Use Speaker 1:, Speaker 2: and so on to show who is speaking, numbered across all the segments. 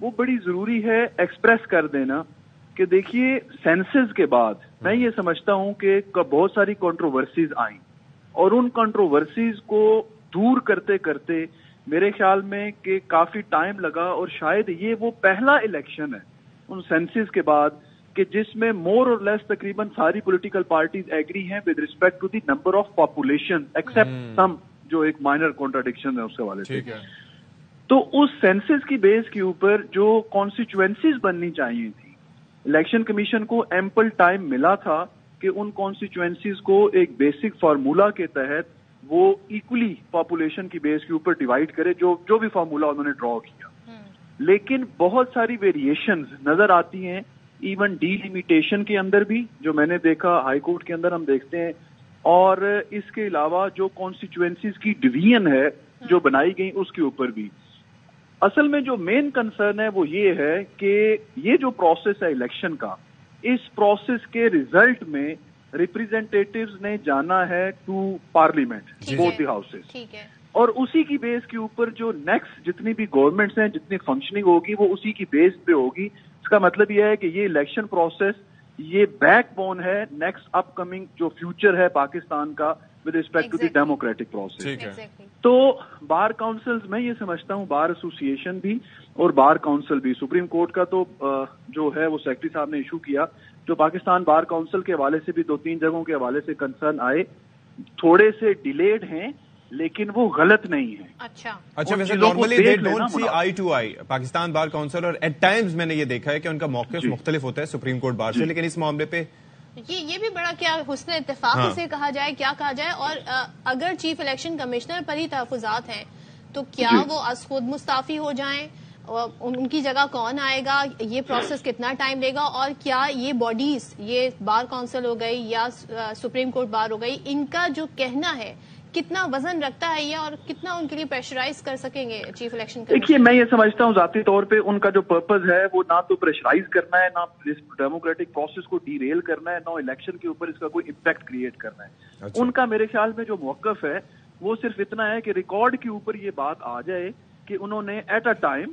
Speaker 1: وہ بڑی ضروری ہے ایکسپریس کر دینا کہ دیکھیے سینسز کے بعد میں یہ سمجھتا ہوں کہ بہت ساری کنٹروورسیز آئیں اور ان کنٹروورسیز کو دور کرتے کرتے میرے خیال میں کہ کافی ٹائم لگا اور شاید یہ وہ پہلا الیکشن ہے ان سینسز کے بعد کہ جس میں مور اور لیس تقریباً ساری پولیٹیکل پارٹیز ایگری ہیں with respect to the number of population except some جو ایک مائنر کانٹراڈکشن ہے اس کے حوالے سے. تو اس سینسز کی بیس کے اوپر جو کانسٹیچوئنسیز بننی چاہیے تھی الیکشن کمیشن کو ایمپل ٹائم ملا تھا کہ ان کانسٹیچوئنسیز کو ایک بیسک فارمولا کے تحت وہ ایکولی پاپولیشن کی بیس کے اوپر ڈیوائڈ کرے جو بھی فارمولا انہوں نے ڈرا کیا. لیکن بہت ساری ویریشنز نظر آتی ہیں ایون ڈی لمیٹیشن کے اندر بھی جو میں نے دیکھا ہائی کورٹ کے اندر ہم دیکھتے ہیں اور اس کے علاوہ جو کانسٹیچوئنسیز کی ڈویژن ہے جو بنائی گئی اس کے اوپر بھی. اصل میں جو مین کنسرن ہے وہ یہ ہے کہ یہ جو پروسیس ہے الیکشن کا اس پروسیس کے ریزلٹ میں ریپرزینٹیٹیوز نے جانا ہے to parliament both the houses اور اسی کی بیس کے اوپر جو نیکسٹ جتنی بھی گورنمنٹس ہیں جتنی فنکشننگ ہوگی وہ اسی کی بیس پہ ہوگی. اس کا مطلب یہ ہے کہ یہ الیکشن پروسیس یہ بیک بون ہے نیکسٹ اپ کمنگ جو فیوچر ہے پاکستان کا with respect to the democratic process. تو بار کاؤنسلز میں یہ سمجھتا ہوں بار ایسوسیشن بھی اور بار کاؤنسل بھی سپریم کورٹ کا تو جو ہے وہ سیکرٹری صاحب نے ایشو کیا جو پاکستان بار کاؤنسل کے حوالے سے بھی 2-3 جگہوں کے حوالے سے کنسرن آئے تھوڑے سے ڈیلیڈ ہیں لیکن وہ غلط نہیں ہے.
Speaker 2: اچھا ویسے normally they don't see eye to eye Pakistan bar council اور ایٹ ٹائمز میں نے یہ دیکھا ہے کہ ان کا موقف مختلف ہوتا ہے سپریم کورٹ بار سے لیکن اس معاملے پہ
Speaker 3: یہ بھی بڑا کیا حسن اتفاق سے کہا جائے کیا کہا جائے. اور اگر چیف الیکشن کمشنر پر ہی تحفظات ہیں تو کیا وہ از خود مستعفی ہو جائیں ان کی جگہ کون آئے گا یہ پروسیس کتنا ٹائم لے گا اور کیا یہ باڈیز یہ بار کاؤنسل ہو گئی یا سپریم کورٹ بار ہو گئی ان کا جو کہنا ہے کتنا وزن رکھتا ہے یہ اور کتنا ان کے لیے پریشرائز کر سکیں گے چیف الیکشن کمیشن.
Speaker 1: دیکھیے میں یہ سمجھتا ہوں ذاتی طور پہ ان کا جو پرپز ہے وہ نہ تو پریشرائز کرنا ہے نہ اس ڈیموکریٹک پروسیس کو ڈی ریل کرنا ہے نہ الیکشن کے اوپر اس کا کوئی امپیکٹ کریٹ کرنا ہے. ان کا میرے خیال میں جو موقف ہے وہ صرف اتنا ہے کہ ریکارڈ کے اوپر یہ بات آ جائے کہ انہوں نے ایٹ اے ٹائم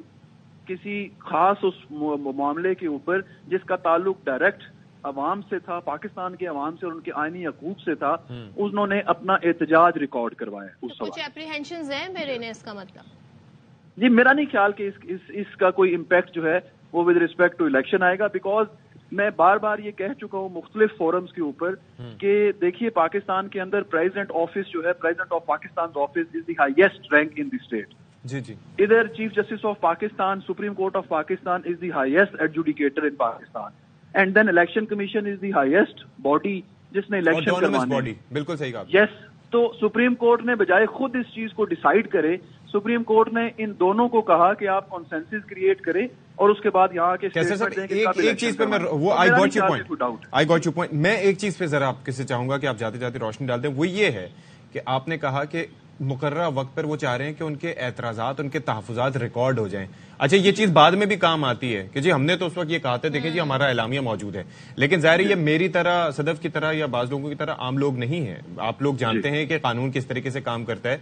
Speaker 1: کسی خاص اس معاملے کے اوپر جس کا تعلق ڈائریکٹ عوام سے تھا پاکستان کے عوام سے اور ان کے آئینی حقوق سے تھا انہوں نے اپنا احتجاج ریکارڈ کروایا.
Speaker 3: کچھ اپریہنشنز ہیں میرے نے اس کا مطلب
Speaker 1: جی میرا نہیں خیال کہ اس کا کوئی امپیکٹ جو ہے وہ ود ریسپیکٹ ٹو الیکشن آئے گا بیکاز میں بار بار یہ کہہ چکا ہوں مختلف فورمز کے اوپر کہ دیکھیے پاکستان کے اندر پریزیڈنٹ آفس جو ہے president of Pakistan office is the highest rank in the state.
Speaker 2: جی
Speaker 1: ادھر chief justice of Pakistan supreme court of Pakistan is the highest adjudicator in Pakistan and then election commission is the highest body جس نے election کروانے.
Speaker 2: بالکل صحیح کہا.
Speaker 1: یس تو سپریم کورٹ نے بجائے خود اس چیز کو ڈیسائیڈ کرے سپریم کورٹ نے ان دونوں کو کہا کہ آپ کنسنسس کریٹ کریں اور اس کے بعد یہاں کے
Speaker 2: ایک چیز پہ آئی گاٹ یور پوائنٹ میں ایک چیز پہ ذرا آپ سے چاہوں گا کہ آپ جاتے جاتے روشنی ڈال دیں وہ یہ ہے کہ آپ نے کہا کہ مقررہ وقت پر وہ چاہ رہے ہیں کہ ان کے اعتراضات ان کے تحفظات ریکارڈ ہو جائیں. اچھا یہ چیز بعد میں بھی کام آتی ہے کہ جی ہم نے تو اس وقت یہ کہا تھا دیکھیں جی ہمارا اعلامیہ موجود ہے لیکن ظاہر یہ میری طرح صدف کی طرح یا بعض لوگوں کی طرح عام لوگ نہیں ہیں. آپ لوگ جانتے ہیں کہ قانون کس طریقے سے کام کرتا ہے.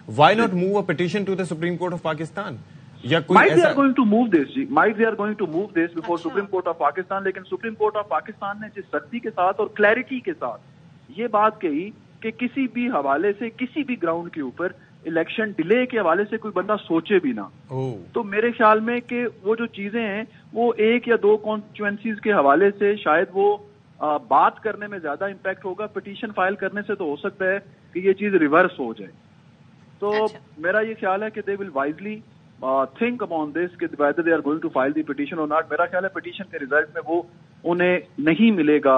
Speaker 2: Why not move a petition to the supreme court of Pakistan یا کوئی
Speaker 1: ایسا going to move this before supreme court of Pakistan. لیکن سپریم کورٹ آف پاکستان نے جس سختی کے ساتھ اور کلیئرٹی کے ساتھ یہ بات کہی کہ کسی بھی حوالے سے کسی بھی گراؤنڈ کے اوپر الیکشن ڈیلے کے حوالے سے کوئی بندہ سوچے بھی نہ. تو میرے خیال میں کہ وہ جو چیزیں ہیں وہ ایک یا دو کانسٹیچوئنسیز کے حوالے سے شاید وہ بات کرنے میں زیادہ امپیکٹ ہوگا. پٹیشن فائل کرنے سے تو ہو سکتا ہے کہ یہ چیز ریورس ہو جائے. تو میرا یہ خیال ہے کہ دے ول وائزلی تھنک اپون دس کہ whether they are going to file the petition or not. میرا خیال ہے پٹیشن کے ریزلٹ میں وہ انہیں نہیں ملے گا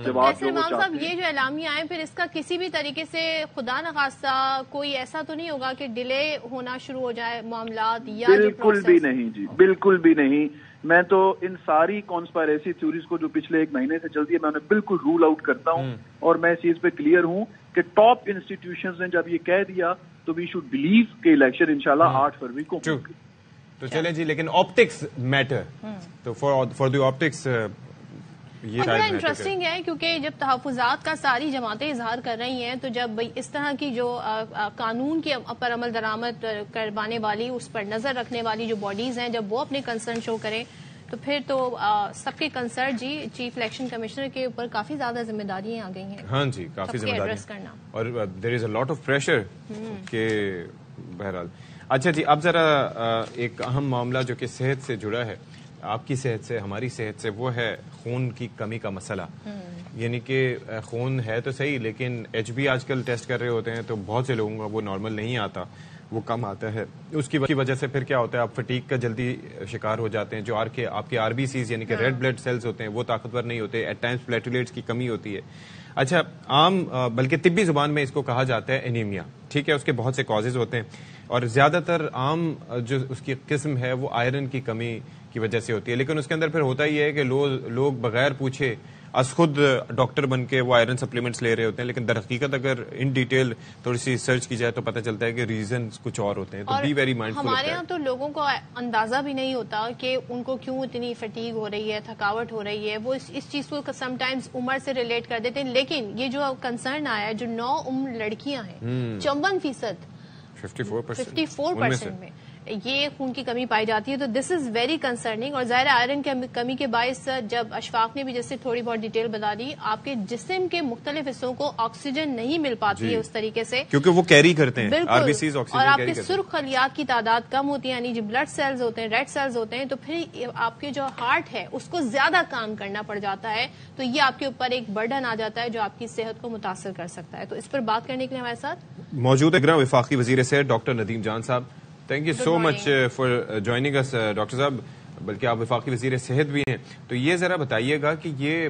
Speaker 1: جواب.
Speaker 3: صاحب یہ جو اعلامیہ آئے پھر اس کا کسی بھی طریقے سے خدا نخواستہ کوئی ایسا تو نہیں ہوگا کہ ڈیلے ہونا شروع ہو جائے معاملات یا
Speaker 1: بالکل بھی نہیں جی بالکل بھی نہیں. میں تو ان ساری کانسپائریسی تھیوریز کو جو پچھلے 1 مہینے سے چلتی ہے میں انہیں بالکل رول آؤٹ کرتا ہوں اور میں اس چیز پہ کلیئر ہوں کہ ٹاپ انسٹیٹیوشنز نے جب یہ کہہ دیا تو وی شوڈ بلیو کہ الیکشن انشاءاللہ 8 فروری کو.
Speaker 2: تو چلیں جی لیکن آپٹکس میٹر تو فار دی آپٹکس
Speaker 3: بڑا انٹرسٹنگ ہے کیونکہ جب تحفظات کا ساری جماعتیں اظہار کر رہی ہیں تو جب اس طرح کی جو قانون کے پر عمل درآمد کروانے والی، اس پر نظر رکھنے والی جو باڈیز ہیں، جب وہ اپنے کنسرن شو کریں تو پھر تو سب کے کنسرن چیف الیکشن کمشنر کے اوپر کافی زیادہ ذمہ داریاں آ گئی ہیں.
Speaker 2: ہاں جی، کافی ذمہ داریاں اور دیر از اے لاٹ آف پریشر کہ بہرحال. اچھا جی، اب ذرا ایک اہم معاملہ جو کہ صحت سے جڑا ہے، آپ کی صحت سے، ہماری صحت سے، وہ ہے خون کی کمی کا مسئلہ. یعنی کہ خون ہے تو صحیح، لیکن ایچ بی آج کل ٹیسٹ کر رہے ہوتے ہیں تو بہت سے لوگوں کا وہ نارمل نہیں آتا، وہ کم آتا ہے. اس کی وجہ سے پھر کیا ہوتا ہے، آپ فٹیگ کا جلدی شکار ہو جاتے ہیں. جو آپ کے آر بی سیز یعنی کہ ریڈ بلڈ سیلز ہوتے ہیں وہ طاقتور نہیں ہوتے. ایٹ ٹائمز پلیٹلیٹس کی کمی ہوتی ہے. اچھا، عام بلکہ طبی زبان میں اس کو کہا جاتا ہے انیمیا. ٹھیک ہے، اس کے بہت سے کازز ہوتے ہیں اور زیادہ تر عام جو اس کی قسم ہے وہ آئرن کی کمی کی وجہ سے ہوتی ہے. لیکن اس کے اندر پھر ہوتا یہ ہے کہ لوگ بغیر پوچھے از خود ڈاکٹر بن کے وہ آئرن سپلیمنٹس لے رہے ہوتے ہیں، لیکن در حقیقت اگر ان ڈیٹیل تھوڑی سی سرچ کی جائے تو پتہ چلتا ہے کہ ریزنز کچھ اور ہوتے ہیں. تو بی ویری مائنڈفل.
Speaker 3: ہمارے یہاں تو لوگوں کو اندازہ بھی نہیں ہوتا کہ ان کو کیوں اتنی فٹیگ ہو رہی ہے، تھکاوٹ ہو رہی ہے. وہ اس چیز کو سم ٹائمز عمر سے ریلیٹ کر دیتے ہیں. لیکن یہ جو کنسرن آیا ہے، جو 9 عمر لڑکیاں ہیں، 54%، 54% میں یہ خون کی کمی پائی جاتی ہے. تو دس از ویری کنسرننگ. اور ظاہر آئرن کی کمی کے باعث جب اشفاق نے بھی جیسے تھوڑی بہت ڈیٹیل بتا دی، آپ کے جسم کے مختلف حصوں کو آکسیجن نہیں مل پاتی ہے اس طریقے سے،
Speaker 2: کیونکہ وہ کیری کرتے ہیں
Speaker 3: بالکل.
Speaker 2: آر بی سیز آکسیجن
Speaker 3: اور آپ کے سرخ خلیات کی تعداد کم ہوتی ہے، یعنی جو بلڈ سیلز ہوتے ہیں، ریڈ سیلز ہوتے ہیں، تو پھر آپ کے جو ہارٹ ہے اس کو زیادہ کام کرنا پڑ جاتا ہے. تو یہ آپ کے اوپر ایک برڈن آ جاتا ہے جو آپ کی صحت کو متاثر کر سکتا ہے. تو اس پر بات کرنے کے لیے ہمارے ساتھ
Speaker 2: موجود ہے وفاقی وزیر صحت doctor Nadeem Jan Sahib. Thank you so much for joining اس ڈاکٹر صاحب. بلکہ آپ وفاقی وزیر صحت بھی ہیں، تو یہ ذرا بتائیے گا کہ یہ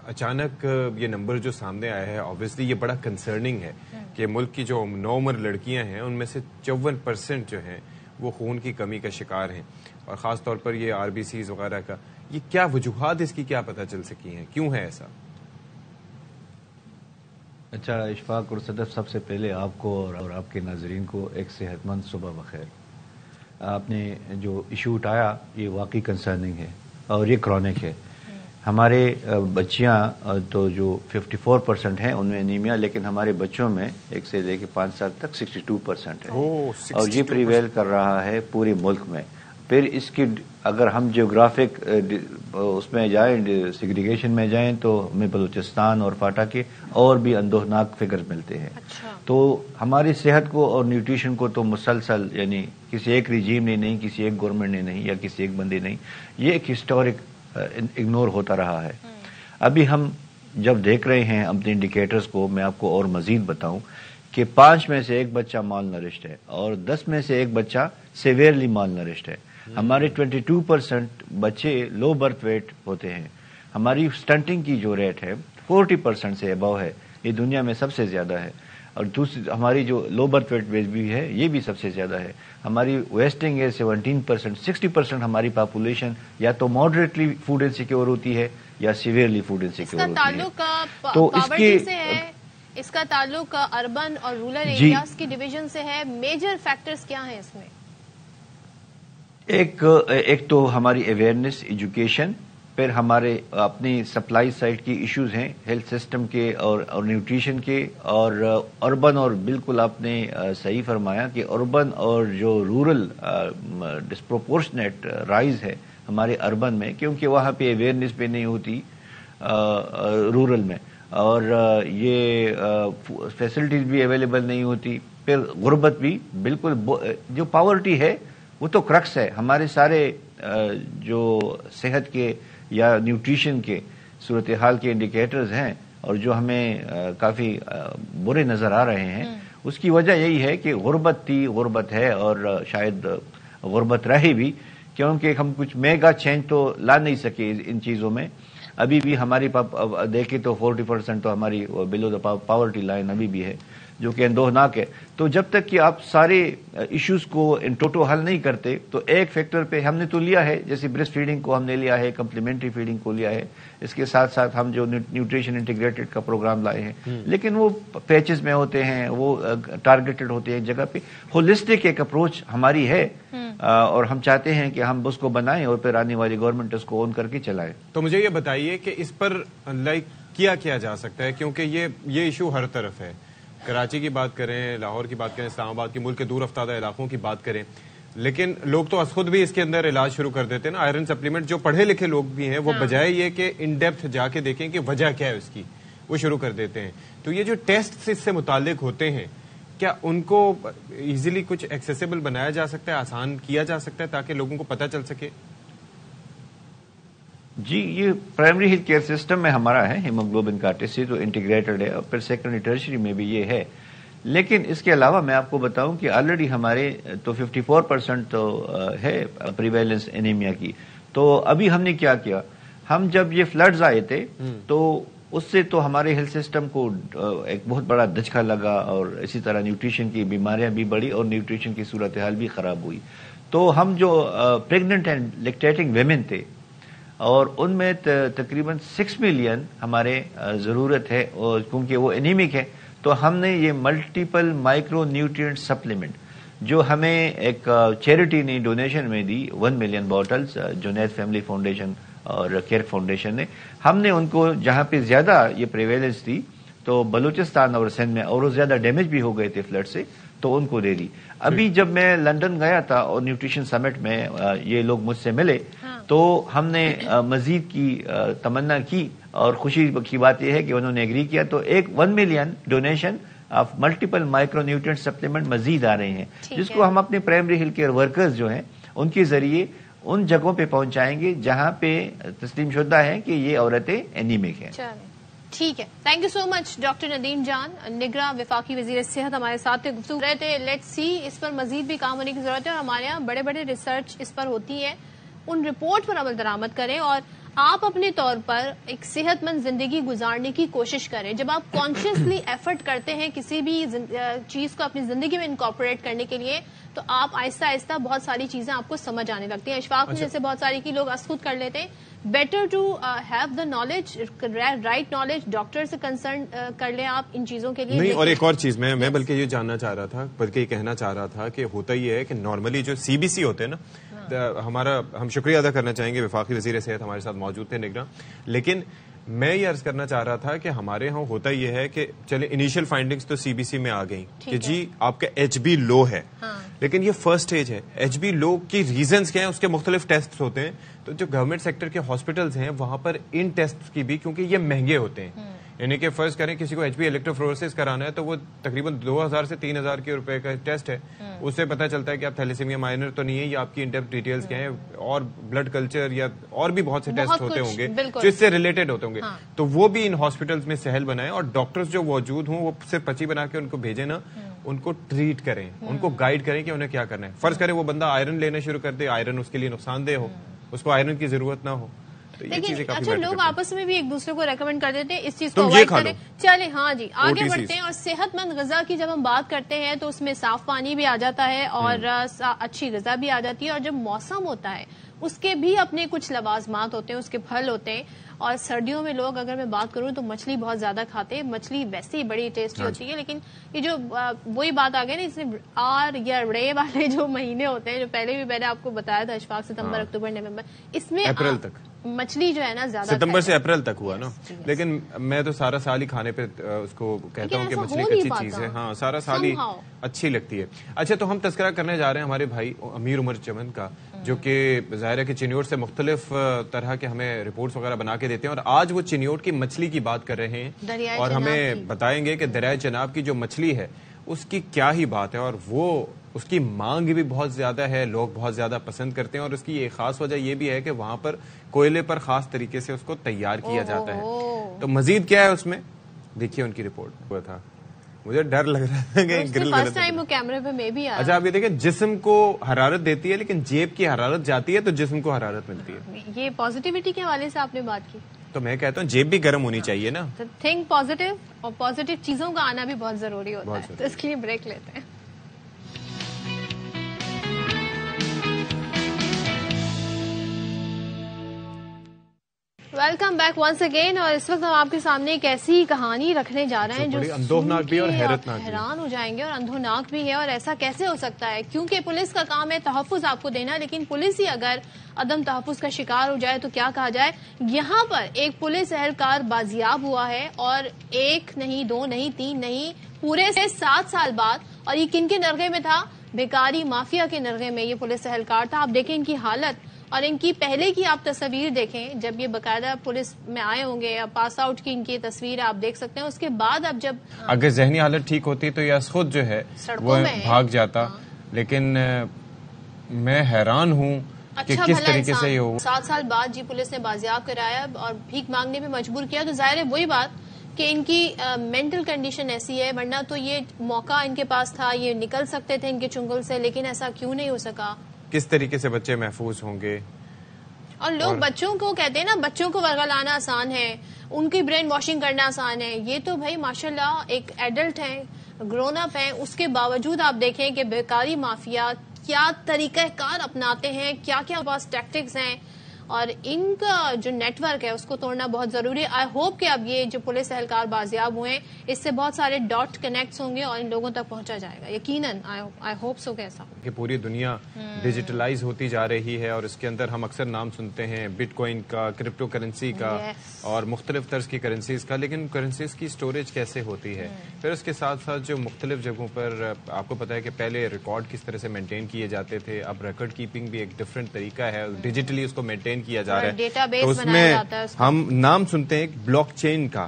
Speaker 2: اچانک یہ نمبر جو سامنے آیا ہے، obviously یہ بڑا کنسرننگ ہے کہ ملک کی جو 9 عمر لڑکیاں ہیں ان میں سے 54% جو ہیں وہ خون کی کمی کا شکار ہیں، اور خاص طور پر یہ آر بی سیز وغیرہ کا. یہ کیا وجوہات اس کی کیا پتہ چل سکی ہیں، کیوں ہے ایسا؟
Speaker 4: اچھا اشفاق اور صدف، سب سے پہلے آپ کو اور آپ کے ناظرین کو ایک صحت مند صبح بخیر. آپ نے جو ایشو اٹھایا یہ واقعی کنسرننگ ہے اور یہ کرونک ہے. ہمارے بچیاں تو جو 54% ہیں ان میں انیمیا، لیکن ہمارے بچوں میں 1 سے لے کے 5 سال تک 62% ہے، اور یہ پریویل کر رہا ہے پورے ملک میں. پھر اس کی اگر ہم جیوگرافک اس میں جائیں، سیگریگیشن میں جائیں، تو ہمیں بلوچستان اور فاٹا کے اور بھی اندوہناک فگر ملتے ہیں. تو ہماری صحت کو اور نیوٹریشن کو تو مسلسل، یعنی کسی ایک رجیم نے نہیں، کسی ایک گورنمنٹ نے نہیں، یا کسی ایک بندے نہیں، یہ ایک ہسٹورک اگنور ہوتا رہا ہے. ابھی ہم جب دیکھ رہے ہیں اپنے انڈیکیٹرز کو، میں آپ کو اور مزید بتاؤں کہ 5 میں سے 1 بچہ مال نرشڈ ہے اور 10 میں سے 1 بچہ سیویئرلی مال نرشڈ ہے. ہمارے 22% بچے لو برتھ ویٹ ہوتے ہیں. ہماری سٹنٹنگ کی جو ریٹ ہے 40% سے ابو ہے، یہ دنیا میں سب سے زیادہ ہے. اور دوسری ہماری جو لو برتھ ویٹ بھی ہے یہ بھی سب سے زیادہ ہے. ہماری ویسٹنگ ہے 17%. 60% ہماری پاپولیشن یا تو ماڈریٹلی فوڈ انسیکیور ہوتی ہے یا سیویئرلی فوڈ انسیکیور ہوتی ہے.
Speaker 3: تو اس کا تعلق اربن اور رورل ایریاز کی ڈویژن سے ہے. میجر فیکٹرز کیا ہیں اس میں؟
Speaker 4: ایک تو ہماری اویئرنیس، ایجوکیشن، پھر ہمارے اپنی سپلائی سائڈ کی ایشوز ہیں، ہیلتھ سسٹم کے اور نیوٹریشن کے، اور اربن، اور بالکل آپ نے صحیح فرمایا کہ اربن اور جو رورل ڈسپروپورشنیٹ رائز ہے ہمارے اربن میں، کیونکہ وہاں پہ اویئرنیس بھی نہیں ہوتی رورل میں، اور یہ فیسلٹیز بھی اویلیبل نہیں ہوتی. پھر غربت بھی، بالکل جو پاورٹی ہے وہ تو کرکس ہے. ہمارے سارے جو صحت کے یا نیوٹریشن کے صورتحال کے انڈیکیٹرز ہیں اور جو ہمیں کافی برے نظر آ رہے ہیں، اس کی وجہ یہی ہے کہ غربت تھی، غربت ہے، اور شاید غربت رہے بھی، کیونکہ ہم کچھ میگا چینج تو لا نہیں سکے ان چیزوں میں. ابھی بھی ہماری دیکھیں تو 40% تو ہماری بلو دا پاورٹی لائن ابھی بھی ہے. جو کہ اندوہناک ہے. تو جب تک کہ آپ سارے ایشوز کو ان ٹوٹو حل نہیں کرتے تو ایک فیکٹر پہ ہم نے تو لیا ہے, جیسے بریسٹ فیڈنگ کو ہم نے لیا ہے, کمپلیمنٹری فیڈنگ کو لیا ہے, اس کے ساتھ ساتھ ہم جو نیوٹریشن انٹیگریٹڈ کا پروگرام لائے ہیں, لیکن وہ پیچز میں ہوتے ہیں, وہ ٹارگیٹڈ ہوتے ہیں ایک جگہ پہ. ہولسٹک ایک اپروچ ہماری ہے اور ہم چاہتے ہیں کہ ہم اس کو بنائیں اور پھر آنے والی گورنمنٹ اس کو اون کر کے چلائے.
Speaker 2: تو مجھے یہ بتائیے کہ اس پر کیا جا سکتا ہے, کیونکہ یہ ایشو ہر طرف ہے. کراچی کی بات کریں, لاہور کی بات کریں, اسلام آباد کی, ملک کے دور افتادہ علاقوں کی بات کریں, لیکن لوگ تو از خود بھی اس کے اندر علاج شروع کر دیتے ہیں نا. آئرن سپلیمنٹ جو پڑھے لکھے لوگ بھی ہیں وہ بجائے یہ کہ ان ڈیپتھ جا کے دیکھیں کہ وجہ کیا ہے اس کی, وہ شروع کر دیتے ہیں. تو یہ جو ٹیسٹ اس سے متعلق ہوتے ہیں, کیا ان کو ایزیلی کچھ ایکسیسیبل بنایا جا سکتا ہے, آسان کیا جا سکتا ہے تاکہ لوگوں کو پتہ چل سکے؟
Speaker 4: جی, یہ پرائمری ہیلتھ کیئر سسٹم میں ہمارا ہے, ہیموگلوبن کا ٹیسٹ تو انٹیگریٹڈ ہے, اور پھر سیکنڈری ٹرشری میں بھی یہ ہے. لیکن اس کے علاوہ میں آپ کو بتاؤں کہ آلریڈی ہمارے تو 54% تو ہے پریویلنس انیمیا کی. تو ابھی ہم نے کیا کیا, ہم جب یہ فلڈز آئے تھے تو اس سے تو ہمارے ہیلتھ سسٹم کو ایک بہت بڑا دھچکا لگا, اور اسی طرح نیوٹریشن کی بیماریاں بھی بڑھی اور نیوٹریشن کی صورتحال بھی خراب ہوئی. تو ہم جو پریگننٹ اینڈ لیکٹیٹنگ ویمن تھے, اور ان میں تقریباً 6 ملین ہمارے ضرورت ہے, اور کیونکہ وہ انیمک ہے تو ہم نے یہ ملٹیپل مائکرو نیوٹرینٹ سپلیمنٹ جو ہمیں ایک چیریٹی نے ڈونیشن میں دی 1 million bottles, Junaid family foundation اور کیئر فاؤنڈیشن نے, ہم نے ان کو جہاں پہ زیادہ یہ پریویلنس تھی تو بلوچستان اور سندھ میں, اور وہ زیادہ ڈیمیج بھی ہو گئے تھے فلڈ سے, تو ان کو دے دی. ابھی جب میں لندن گیا تھا اور نیوٹریشن سمٹ میں یہ لوگ مجھ سے ملے, تو ہم نے مزید کی تمنا کی, اور خوشی کی بات یہ ہے کہ انہوں نے ایگری کیا. تو ایک 1 million donation of multiple micro nutrient supplement مزید آ رہے ہیں, جس کو ہم اپنے پرائمری ہیلتھ کیئر ورکرز جو ہیں ان کے ذریعے ان جگہوں پہ پہنچائیں گے جہاں پہ تسلیم شدہ ہے کہ یہ عورتیں انیمک ہیں.
Speaker 3: ٹھیک ہے, thank you so much doctor Nadeem Jan, نگراں وفاقی وزیر صحت ہمارے ساتھ گفتگو رہے تھے. لیٹس سی, اس پر مزید بھی کام ہونے کی ضرورت ہے, اور ہمارے یہاں بڑے بڑے ریسرچ اس پر ہوتی ہے, ان رپورٹ پر عمل درآمد کریں اور آپ اپنے طور پر ایک صحت مند زندگی گزارنے کی کوشش کریں. جب آپ کانشیسلی ایفرٹ کرتے ہیں کسی بھی چیز کو اپنی زندگی میں انکارپوریٹ کرنے کے لیے, تو آپ آہستہ آہستہ بہت ساری چیزیں آپ کو سمجھ آنے لگتی ہیں. اشفاق میں جیسے بہت ساری کی لوگ خود کر لیتے ہیں. Better to have the knowledge, right knowledge, doctor سے کنسرن کر لیں آپ ان چیزوں کے لیے.
Speaker 2: نہیں, اور ایک اور چیز میں بلکہ یہ جاننا چاہ رہا تھا, بلکہ یہ کہنا چاہ رہا تھا کہ ہوتا یہ ہے کہ نارملی جو CBC ہوتے ہیں نا, ہم شکریہ ادا کرنا چاہیں گے, وفاقی وزیر صحت ہمارے ساتھ موجود تھے نگراں, لیکن میں یہ عرض کرنا چاہ رہا تھا کہ ہمارے ہاں ہوتا یہ ہے کہ چلے انیشیل فائنڈنگز تو CBC میں آ گئی کہ جی آپ کا HB لو ہے, لیکن یہ فرسٹ اسٹیج ہے. HB لو کی ریزنز کیا ہیں, اس کے مختلف ٹیسٹ ہوتے ہیں. تو جو گورنمنٹ سیکٹر کے ہاسپٹلز ہیں وہاں پر ان ٹیسٹ کی بھی, کیونکہ یہ مہنگے ہوتے ہیں, یعنی کہ فرض کریں کسی کو HB الیکٹروفورسس کرانا ہے تو وہ تقریباً 2000 سے 3000 کے روپے کا ٹیسٹ ہے. اس سے پتہ چلتا ہے کہ آپ تھیلیسیمیا مائنر تو نہیں ہے, یا آپ کی ان ڈیپتھ ڈیٹیلز کیا ہیں, اور بلڈ کلچر یا اور بھی بہت سے ٹیسٹ ہوتے ہوں گے جو اس سے ریلیٹڈ ہوتے ہوں گے. تو وہ بھی ان ہاسپٹلز میں سہل بنائیں, اور ڈاکٹرز جو موجود ہوں وہ صرف پرچی بنا کے ان کو بھیجیں نا, ان کو ٹریٹ کریں, ان کو گائیڈ کریں کہ انہیں کیا کرنا ہے. فرض کریں وہ بندہ آئرن لینا شروع کر دے, آئرن اس کے لیے نقصان دہ ہو, اس کو آئرن کی ضرورت نہ ہو.
Speaker 3: لیکن اچھا, لوگ آپس میں بھی ایک دوسرے کو ریکمینڈ کر دیتے ہیں اس چیز کو اوائڈ کریں. چلیں ہاں جی, آگے بڑھتے ہیں. اور صحت مند غذا کی جب ہم بات کرتے ہیں تو اس میں صاف پانی بھی آ جاتا ہے, اور اچھی غذا بھی آ جاتی ہے, اور جب موسم ہوتا ہے اس کے بھی اپنے کچھ لوازمات ہوتے ہیں, اس کے پھل ہوتے ہیں. اور سردیوں میں لوگ, اگر میں بات کروں تو مچھلی بہت زیادہ کھاتے ہیں. مچھلی ویسے ہی بڑی ٹیسٹی ہوتی ہے, لیکن یہ جو وہی بات آ گئی نا, اس میں آر یا رے والے جو مہینے ہوتے ہیں, جو پہلے بھی میں نے آپ کو بتایا تھا, اشفاق, ستمبر, اکتوبر, نومبر, اس میں
Speaker 2: اپریل تک
Speaker 3: مچھلی جو ہے نا زیادہ
Speaker 2: ستمبر سے اپریل تک ہوا نا. لیکن میں تو سارا سال ہی کھانے پہ اس کو کہتا ہوں کہ مچھلی ایک اچھی چیز ہے. ہاں, سارا سال ہی اچھی لگتی ہے. اچھا, تو ہم تذکرہ کرنے جا رہے ہیں ہمارے بھائی امیر عمر چمن کا, جو کہ ظاہر ہے کہ چنیوٹ سے مختلف طرح کے ہمیں رپورٹس وغیرہ بنا کے دیتے ہیں, اور آج وہ چنیوٹ کی مچھلی کی بات کر رہے ہیں, اور ہمیں بتائیں گے کہ دریائے چناب کی جو مچھلی ہے اس کی کیا ہی بات ہے, اور وہ اس کی مانگ بھی بہت زیادہ ہے, لوگ بہت زیادہ پسند کرتے ہیں, اور اس کی ایک خاص وجہ یہ بھی ہے کہ وہاں پر کوئلے پر خاص طریقے سے اس کو تیار کیا جاتا ہے. تو مزید کیا ہے اس میں, دیکھیے ان کی رپورٹ. ہوا تھا, مجھے ڈر لگ رہا ہے کہ گرل
Speaker 3: فرسٹ ٹائم وہ کیمرے پہ میں بھی آیا.
Speaker 2: اچھا, آپ یہ دیکھیں, جسم کو حرارت دیتی ہے لیکن جیب کی حرارت جاتی ہے تو جسم کو حرارت ملتی ہے.
Speaker 3: یہ پازیٹیوٹی کے حوالے سے آپ نے بات کی.
Speaker 2: تو میں کہتا ہوں جیب بھی گرم ہونی چاہیے نا.
Speaker 3: تھنک پازیٹیو، اور پازیٹیو چیزوں کا آنا بھی بہت ضروری ہوتا ہے. تو اس کے لیے بریک لیتے ہیں. Welcome back once again. اور اس وقت ہم آپ کے سامنے ایک ایسی کہانی رکھنے جا رہے ہیں جو
Speaker 2: اندوہناک بھی اور حیرتناک بھی،
Speaker 3: حیران ہو جائیں گے اور اندوہناک بھی ہے. اور ایسا کیسے ہو سکتا ہے؟ کیونکہ پولیس کا کام ہے تحفظ آپ کو دینا، لیکن پولیس ہی اگر عدم تحفظ کا شکار ہو جائے تو کیا کہا جائے. یہاں پر ایک پولیس اہلکار بازیاب ہوا ہے، اور ایک نہیں، دو نہیں، تین نہیں، پورے 7 سال بعد. اور یہ کن کے نرغے میں تھا؟ بیکاری مافیا کے نرغے میں یہ پولیس اہلکار تھا. آپ دیکھیں ان کی حالت، اور ان کی پہلے کی آپ تصویر دیکھیں جب یہ باقاعدہ پولیس میں آئے ہوں گے، یا پاس آؤٹ کی ان کی تصویر آپ دیکھ سکتے ہیں. اس کے بعد اب جب
Speaker 2: اگر ذہنی حالت ٹھیک ہوتی تو یہ خود جو ہے وہ بھاگ جاتا. لیکن میں حیران ہوں کہ کس طریقے سے یہ ہو.
Speaker 3: 7 سال بعد جی پولیس نے بازیاب کرایا اور بھیک مانگنے پہ مجبور کیا. تو ظاہر ہے وہی بات کہ ان کی مینٹل کنڈیشن ایسی ہے، ورنہ تو یہ موقع ان کے پاس تھا، یہ نکل سکتے تھے ان کے چنگل سے، لیکن ایسا کیوں نہیں ہو سکا.
Speaker 2: کس طریقے سے بچے محفوظ ہوں گے.
Speaker 3: اور لوگ بچوں کو کہتے ہیں نا، بچوں کو ورگلانا آسان ہے، ان کی برین واشنگ کرنا آسان ہے. یہ تو بھائی ماشاءاللہ ایک ایڈلٹ ہیں، گرون اپ ہیں، اس کے باوجود آپ دیکھیں کہ بیکاری مافیا کیا طریقہ کار اپناتے ہیں، کیا کیا پاس ٹیکٹکس ہیں، اور ان کا جو نیٹ ورک ہے اس کو توڑنا بہت ضروری ہے. آئی ہوپ کہ اب یہ جو پولیس اہلکار بازیاب ہوئے اس سے بہت سارے ڈاٹ کنیکٹس ہوں گے اور ان لوگوں تک پہنچا جائے گا یقیناً. آئی ہوپ سو کہ ایسا ہو.
Speaker 2: کہ پوری دنیا ڈیجیٹلائز ہوتی جا رہی ہے، اور اس کے اندر ہم اکثر نام سنتے ہیں بٹ کوائن کا، کرپٹو کرنسی کا، اور مختلف طرز کی کرنسیز کا. لیکن کرنسیز کی سٹوریج کیسے ہوتی ہے؟ پھر اس کے ساتھ ساتھ جو مختلف جگہوں پر آپ کو پتا ہے کہ پہلے ریکارڈ کس طرح سے مینٹین کیے جاتے تھے، اب ریکارڈ کیپنگ بھی ایک ڈفرینٹ طریقہ ہے، ڈیجیٹلی اس کو مینٹین کیا جا رہا ہے. تو اس میں ہم نام سنتے ہیں بلاک چین کا.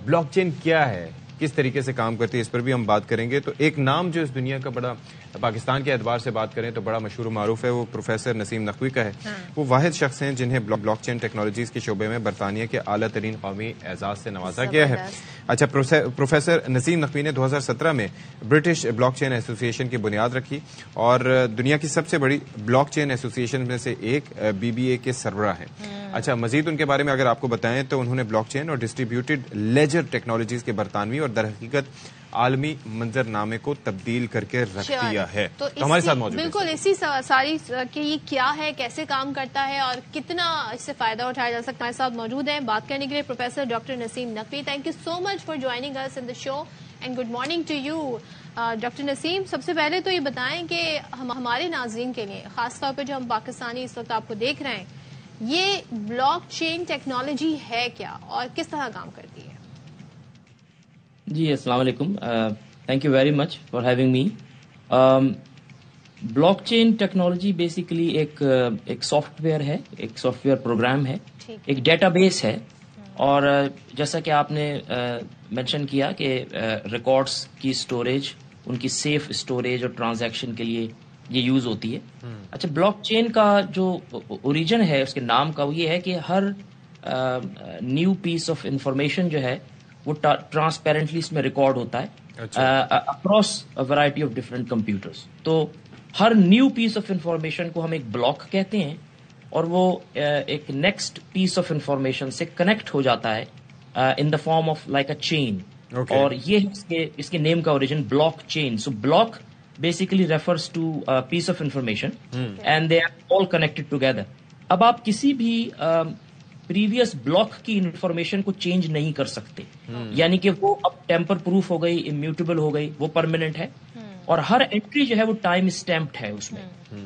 Speaker 2: بلاک چین کیا ہے، کس طریقے سے کام کرتی ہے، اس پر بھی ہم بات کریں گے. تو ایک نام جو اس دنیا کا بڑا، پاکستان کے اعتبار سے بات کریں تو بڑا مشہور و معروف ہے، وہ پروفیسر نسیم نقوی کا ہے. وہ واحد شخص ہیں جنہیں بلاک چین ٹیکنالوجیز کے شعبے میں برطانیہ کے اعلیٰ ترین قومی اعزاز سے نوازا گیا ہے. اچھا، پروفیسر نسیم نقوی نے 2017 میں برٹش بلاک چین ایسوسی ایشن کی بنیاد رکھی، اور دنیا کی سب سے بڑی بلاک چین ایسوسی ایشن میں سے ایک BBA کے سربراہ ہیں. اچھا، مزید ان کے بارے میں اگر آپ کو بتائیں تو انہوں نے بلاک چین اور ڈسٹریبیوٹیڈ لیجر ٹیکنالوجیز کے برطانوی اور در حقیقت عالمی منظر نامے کو تبدیل کر کے رکھ دیا ہے. تو ہمارے ساتھ موجود
Speaker 3: بالکل اسی ساری کہ یہ کیا ہے، کیسے کام کرتا ہے، اور کتنا اس سے فائدہ اٹھایا جا سکتا ہے. ہمارے ساتھ موجود ہیں بات کرنے کے لیے professor doctor Naseem Naqvi. Thank you so much for joining us in the show and good morning to you. Doctor Naseem, سب سے پہلے تو یہ بتائیں کہ ہمارے ناظرین کے لیے، خاص طور پہ جو ہم پاکستانی اس وقت آپ کو دیکھ رہے ہیں، یہ بلاک چین ٹیکنالوجی ہے کیا اور کس طرح کام کرتی ہے؟
Speaker 5: جی السلام علیکم، thank you very much for having me. Blockchain technology basically ایک سافٹ ویئر ہے، ایک سافٹ ویئر پروگرام ہے، ایک ڈیٹا بیس ہے. اور جیسا کہ آپ نے مینشن کیا کہ ریکارڈس کی اسٹوریج، ان کی سیف اسٹوریج اور ٹرانزیکشن کے لیے یہ یوز ہوتی ہے. اچھا، بلاک چین کا جو اوریجن ہے اس کے نام کا، وہ یہ ہے کہ ہر نیو پیس آف انفارمیشن جو ہے وہ ٹرانسپیرنٹلی اس میں ریکارڈ ہوتا ہے across variety of different computers. تو ہر نیو پیس آف انفارمیشن کو ہم ایک بلاک کہتے ہیں، اور وہ ایک نیکسٹ پیس آف انفارمیشن سے کنیکٹ ہو جاتا ہے in the form of like a chain. اور یہ اس کے نیم کا origin blockchain. So block basically refers to piece of information and they are all connected together. اب آپ کسی بھی پریویس بلاک کی انفارمیشن کو چینج نہیں کر سکتے، یعنی کہ وہ اب ٹیمپر پروف ہو گئی، امیوٹیبل ہو گئی، وہ پرماننٹ ہے. اور ہر انٹری جو ہے وہ ٹائم اسٹیمپڈ ہے اس میں.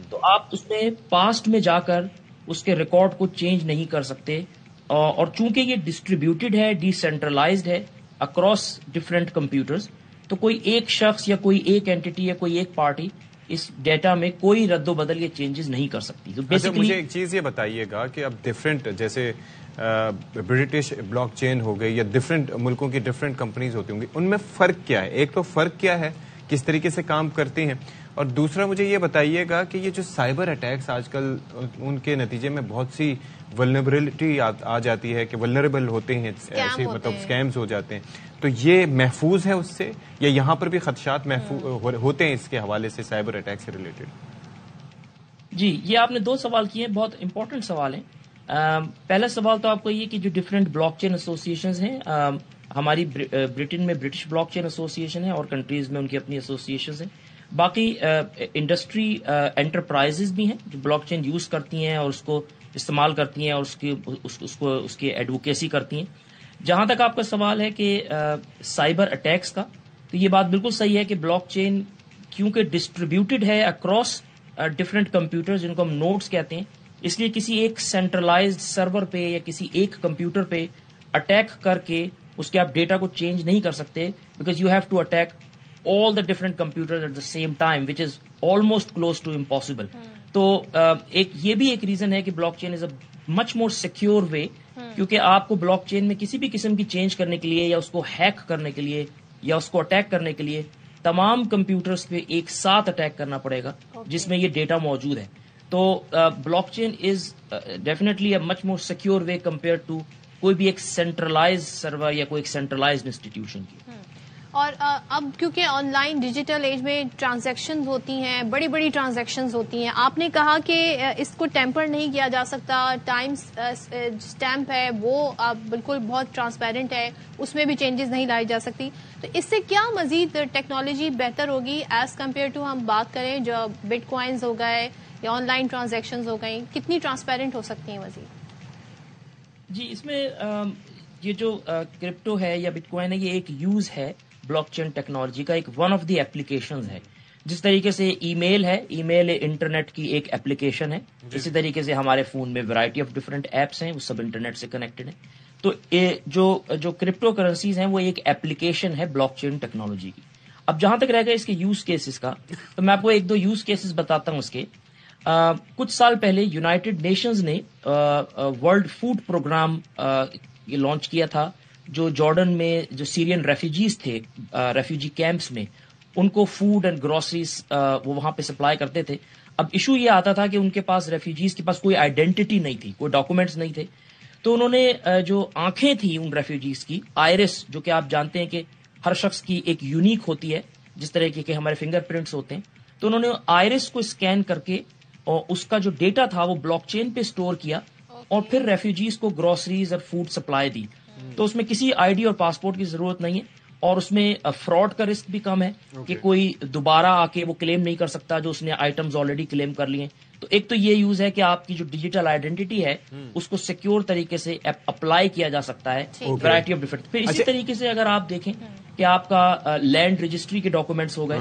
Speaker 5: تو آپ اس میں پاسٹ میں جا کر اس کے ریکارڈ کو چینج نہیں کر سکتے. اور چونکہ یہ ڈسٹریبیوٹیڈ ہے، ڈی سینٹرلائزڈ ہے اکراس ڈفرینٹ کمپیوٹرز، تو کوئی ایک شخص یا کوئی ایک اینٹی یا کوئی ایک پارٹی اس ڈیٹا میں کوئی رد و بدل یا چینجز نہیں کر سکتی. تو
Speaker 2: بیسیکلی مجھے ایک چیز یہ بتائیے گا کہ اب ڈفرینٹ، جیسے برٹش بلاک چین ہو گئی یا ڈفرینٹ ملکوں کی ڈفرینٹ کمپنیز ہوتی ہوں گی، ان میں فرق کیا ہے؟ ایک تو فرق کیا ہے، کس طریقے سے کام کرتی ہیں، اور دوسرا مجھے یہ بتائیے گا کہ یہ جو سائبر اٹیکس آج کل ان کے نتیجے میں بہت سی ولنریبلٹی آ جاتی ہے کہ ولنریبل ہوتے ہیں، ایسے مطلب اسکیمز ہو جاتے ہیں، تو یہ محفوظ ہے اس سے، یا یہاں پر بھی خدشات ہوتے ہیں اس کے حوالے سے سائبر اٹیک سے ریلیٹڈ؟
Speaker 5: جی، یہ آپ نے 2 سوال کیے ہیں، بہت امپورٹنٹ سوال ہیں. پہلا سوال تو آپ کو یہ کہ جو ڈفرینٹ بلاک چین ایسوسیشنز ہیں، ہماری برٹن میں برٹش بلاک چین ایسوسیشن ہے اور کنٹریز میں ان کی اپنی ایسوسیشنز ہیں. باقی انڈسٹری انٹرپرائزز بھی ہیں جو بلاک چین یوز کرتی ہیں اور اس کو استعمال کرتی ہیں اور اس کی ایڈوکیسی کرتی ہیں. جہاں تک آپ کا سوال ہے کہ سائبر اٹیکس کا، تو یہ بات بالکل صحیح ہے کہ بلاک چین کیونکہ ڈسٹریبیوٹیڈ ہے اکراس ڈفرینٹ کمپیوٹر جن کو ہم نوڈز کہتے ہیں، اس لیے کسی ایک سینٹرلائزڈ سرور پہ یا کسی ایک کمپیوٹر پہ اٹیک کر کے اس کے آپ ڈیٹا کو چینج نہیں کر سکتے، because you have to attack all the different computers at the same time, which is almost close to impossible. تو یہ بھی ایک ریزن ہے کہ بلاک چین از اے مچ مور سیکیور وے، کیونکہ آپ کو بلاک چین میں کسی بھی قسم کی چینج کرنے کے لیے یا اس کو ہیک کرنے کے لیے یا اس کو اٹیک کرنے کے لیے تمام کمپیوٹرز پہ ایک ساتھ اٹیک کرنا پڑے گا جس میں یہ ڈیٹا موجود ہے. تو blockchain is definitely a much more secure way compare to کوئی بھی ایک سینٹرلائز سرور یا کوئی ایک سینٹرلائزڈ انسٹیٹیوشن کی.
Speaker 3: اور اب کیونکہ آن لائن ڈیجیٹل ایج میں ٹرانزیکشن ہوتی ہیں، بڑی بڑی ٹرانزیکشنز ہوتی ہیں، آپ نے کہا کہ اس کو ٹیمپر نہیں کیا جا سکتا. ٹائم اسٹیمپ ہے وہ بالکل بہت ٹرانسپیرنٹ ہے، اس میں بھی چینجز نہیں لائی جا سکتی. تو اس سے کیا مزید ٹیکنالوجی بہتر ہوگی ایز کمپیئر ٹو ہم بات کریں جو بٹ کوائنز ہو گئے یا آن لائن ٹرانزیکشنز ہو گئیں، کتنی ٹرانسپیرنٹ ہو سکتی ہیں مزید؟
Speaker 5: جی، اس میں یہ جو کرپٹو ہے یا بٹ کوائن ہے، یہ ایک یوز ہے بلاک چین ٹیکنالوجی کا، ایک ون آف دی ایپلیکیشنز ہے. جس طریقے سے ای میل ہے، ای میل انٹرنیٹ کی ایک ایپلیکیشن ہے، اسی طریقے سے ہمارے فون میں ورائٹی آف ڈفرینٹ ایپس ہیں، وہ سب انٹرنیٹ سے کنیکٹڈ ہیں. تو جو کرپٹو کرنسیز ہیں وہ ایک ایپلیکیشن ہے بلاک چین ٹیکنالوجی کی. اب جہاں تک رہ گیا اس کے یوز کیسز کا، تو میں آپ کو ایک دو یوز کیسز بتاتا ہوں اس کے. کچھ سال پہلے یونائٹڈ نیشنز نے ورلڈ فوڈ پروگرام یہ لانچ کیا تھا، جو جارڈن میں جو سیرین ریفیوجیز تھے ریفیوجی کیمپس میں، ان کو فوڈ اینڈ گروسریز وہ وہاں پہ سپلائی کرتے تھے. اب ایشو یہ آتا تھا کہ ان کے پاس ریفیوجیز کے پاس کوئی آئیڈینٹی نہیں تھی، کوئی ڈاکومنٹس نہیں تھے. تو انہوں نے جو آنکھیں تھیں ان ریفیوجیز کی، آئرس، جو کہ آپ جانتے ہیں کہ ہر شخص کی ایک یونیک ہوتی ہے جس طرح کے ہمارے فنگر پرنٹس ہوتے ہیں، تو انہوں نے آئرس کو اسکین کر کے اور اس کا جو ڈیٹا تھا وہ بلاک چین پہ اسٹور کیا اور پھر ریفیوجیز کو گروسریز اور فوڈ سپلائی دی. تو اس میں کسی آئی ڈی اور پاسپورٹ کی ضرورت نہیں ہے اور اس میں فراڈ کا رسک بھی کم ہے کہ کوئی دوبارہ آ کے وہ کلیم نہیں کر سکتا جو اس نے آئٹمز آلریڈی کلیم کر لیے. تو ایک تو یہ یوز ہے کہ آپ کی جو ڈیجیٹل آئیڈینٹی ہے اس کو سیکیور طریقے سے اپلائی کیا جا سکتا ہے ورائٹی آف ڈفرنٹ. پھر اسی طریقے سے اگر آپ دیکھیں کہ آپ کا لینڈ رجسٹری کے ڈاکومنٹس ہو گئے،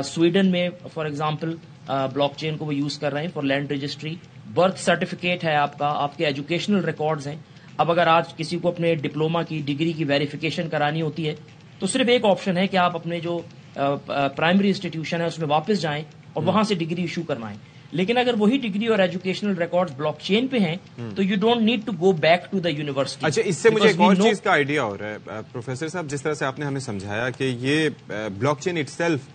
Speaker 5: سویڈن میں فار ایگزامپل بلاک چین کو وہ یوز کر رہے ہیں for land registry. Birth certificate ہے آپ کا، آپ کے ایجوکیشنل ریکارڈز ہیں. اب اگر آج کسی کو اپنے ڈپلوما کی ڈگری کی ویریفیکیشن کرانی ہوتی ہے تو صرف ایک آپشن ہے کہ آپ اپنے جو پرائمری انسٹیٹیوشن ہے اس میں واپس جائیں اور وہاں سے ڈگری ایشو کروائیں. لیکن اگر وہی ڈگری اور ایجوکیشنل ریکارڈز بلاک چین پہ ہیں تو you don't need to go back to the university.
Speaker 2: اچھا، اس سے مجھے ایک اور چیز کا آئیڈیا ہو رہا ہے پروفیسر صاحب، جس طرح سے آپ نے ہمیں سمجھایا کہ یہ بلاک چین اٹ سیلف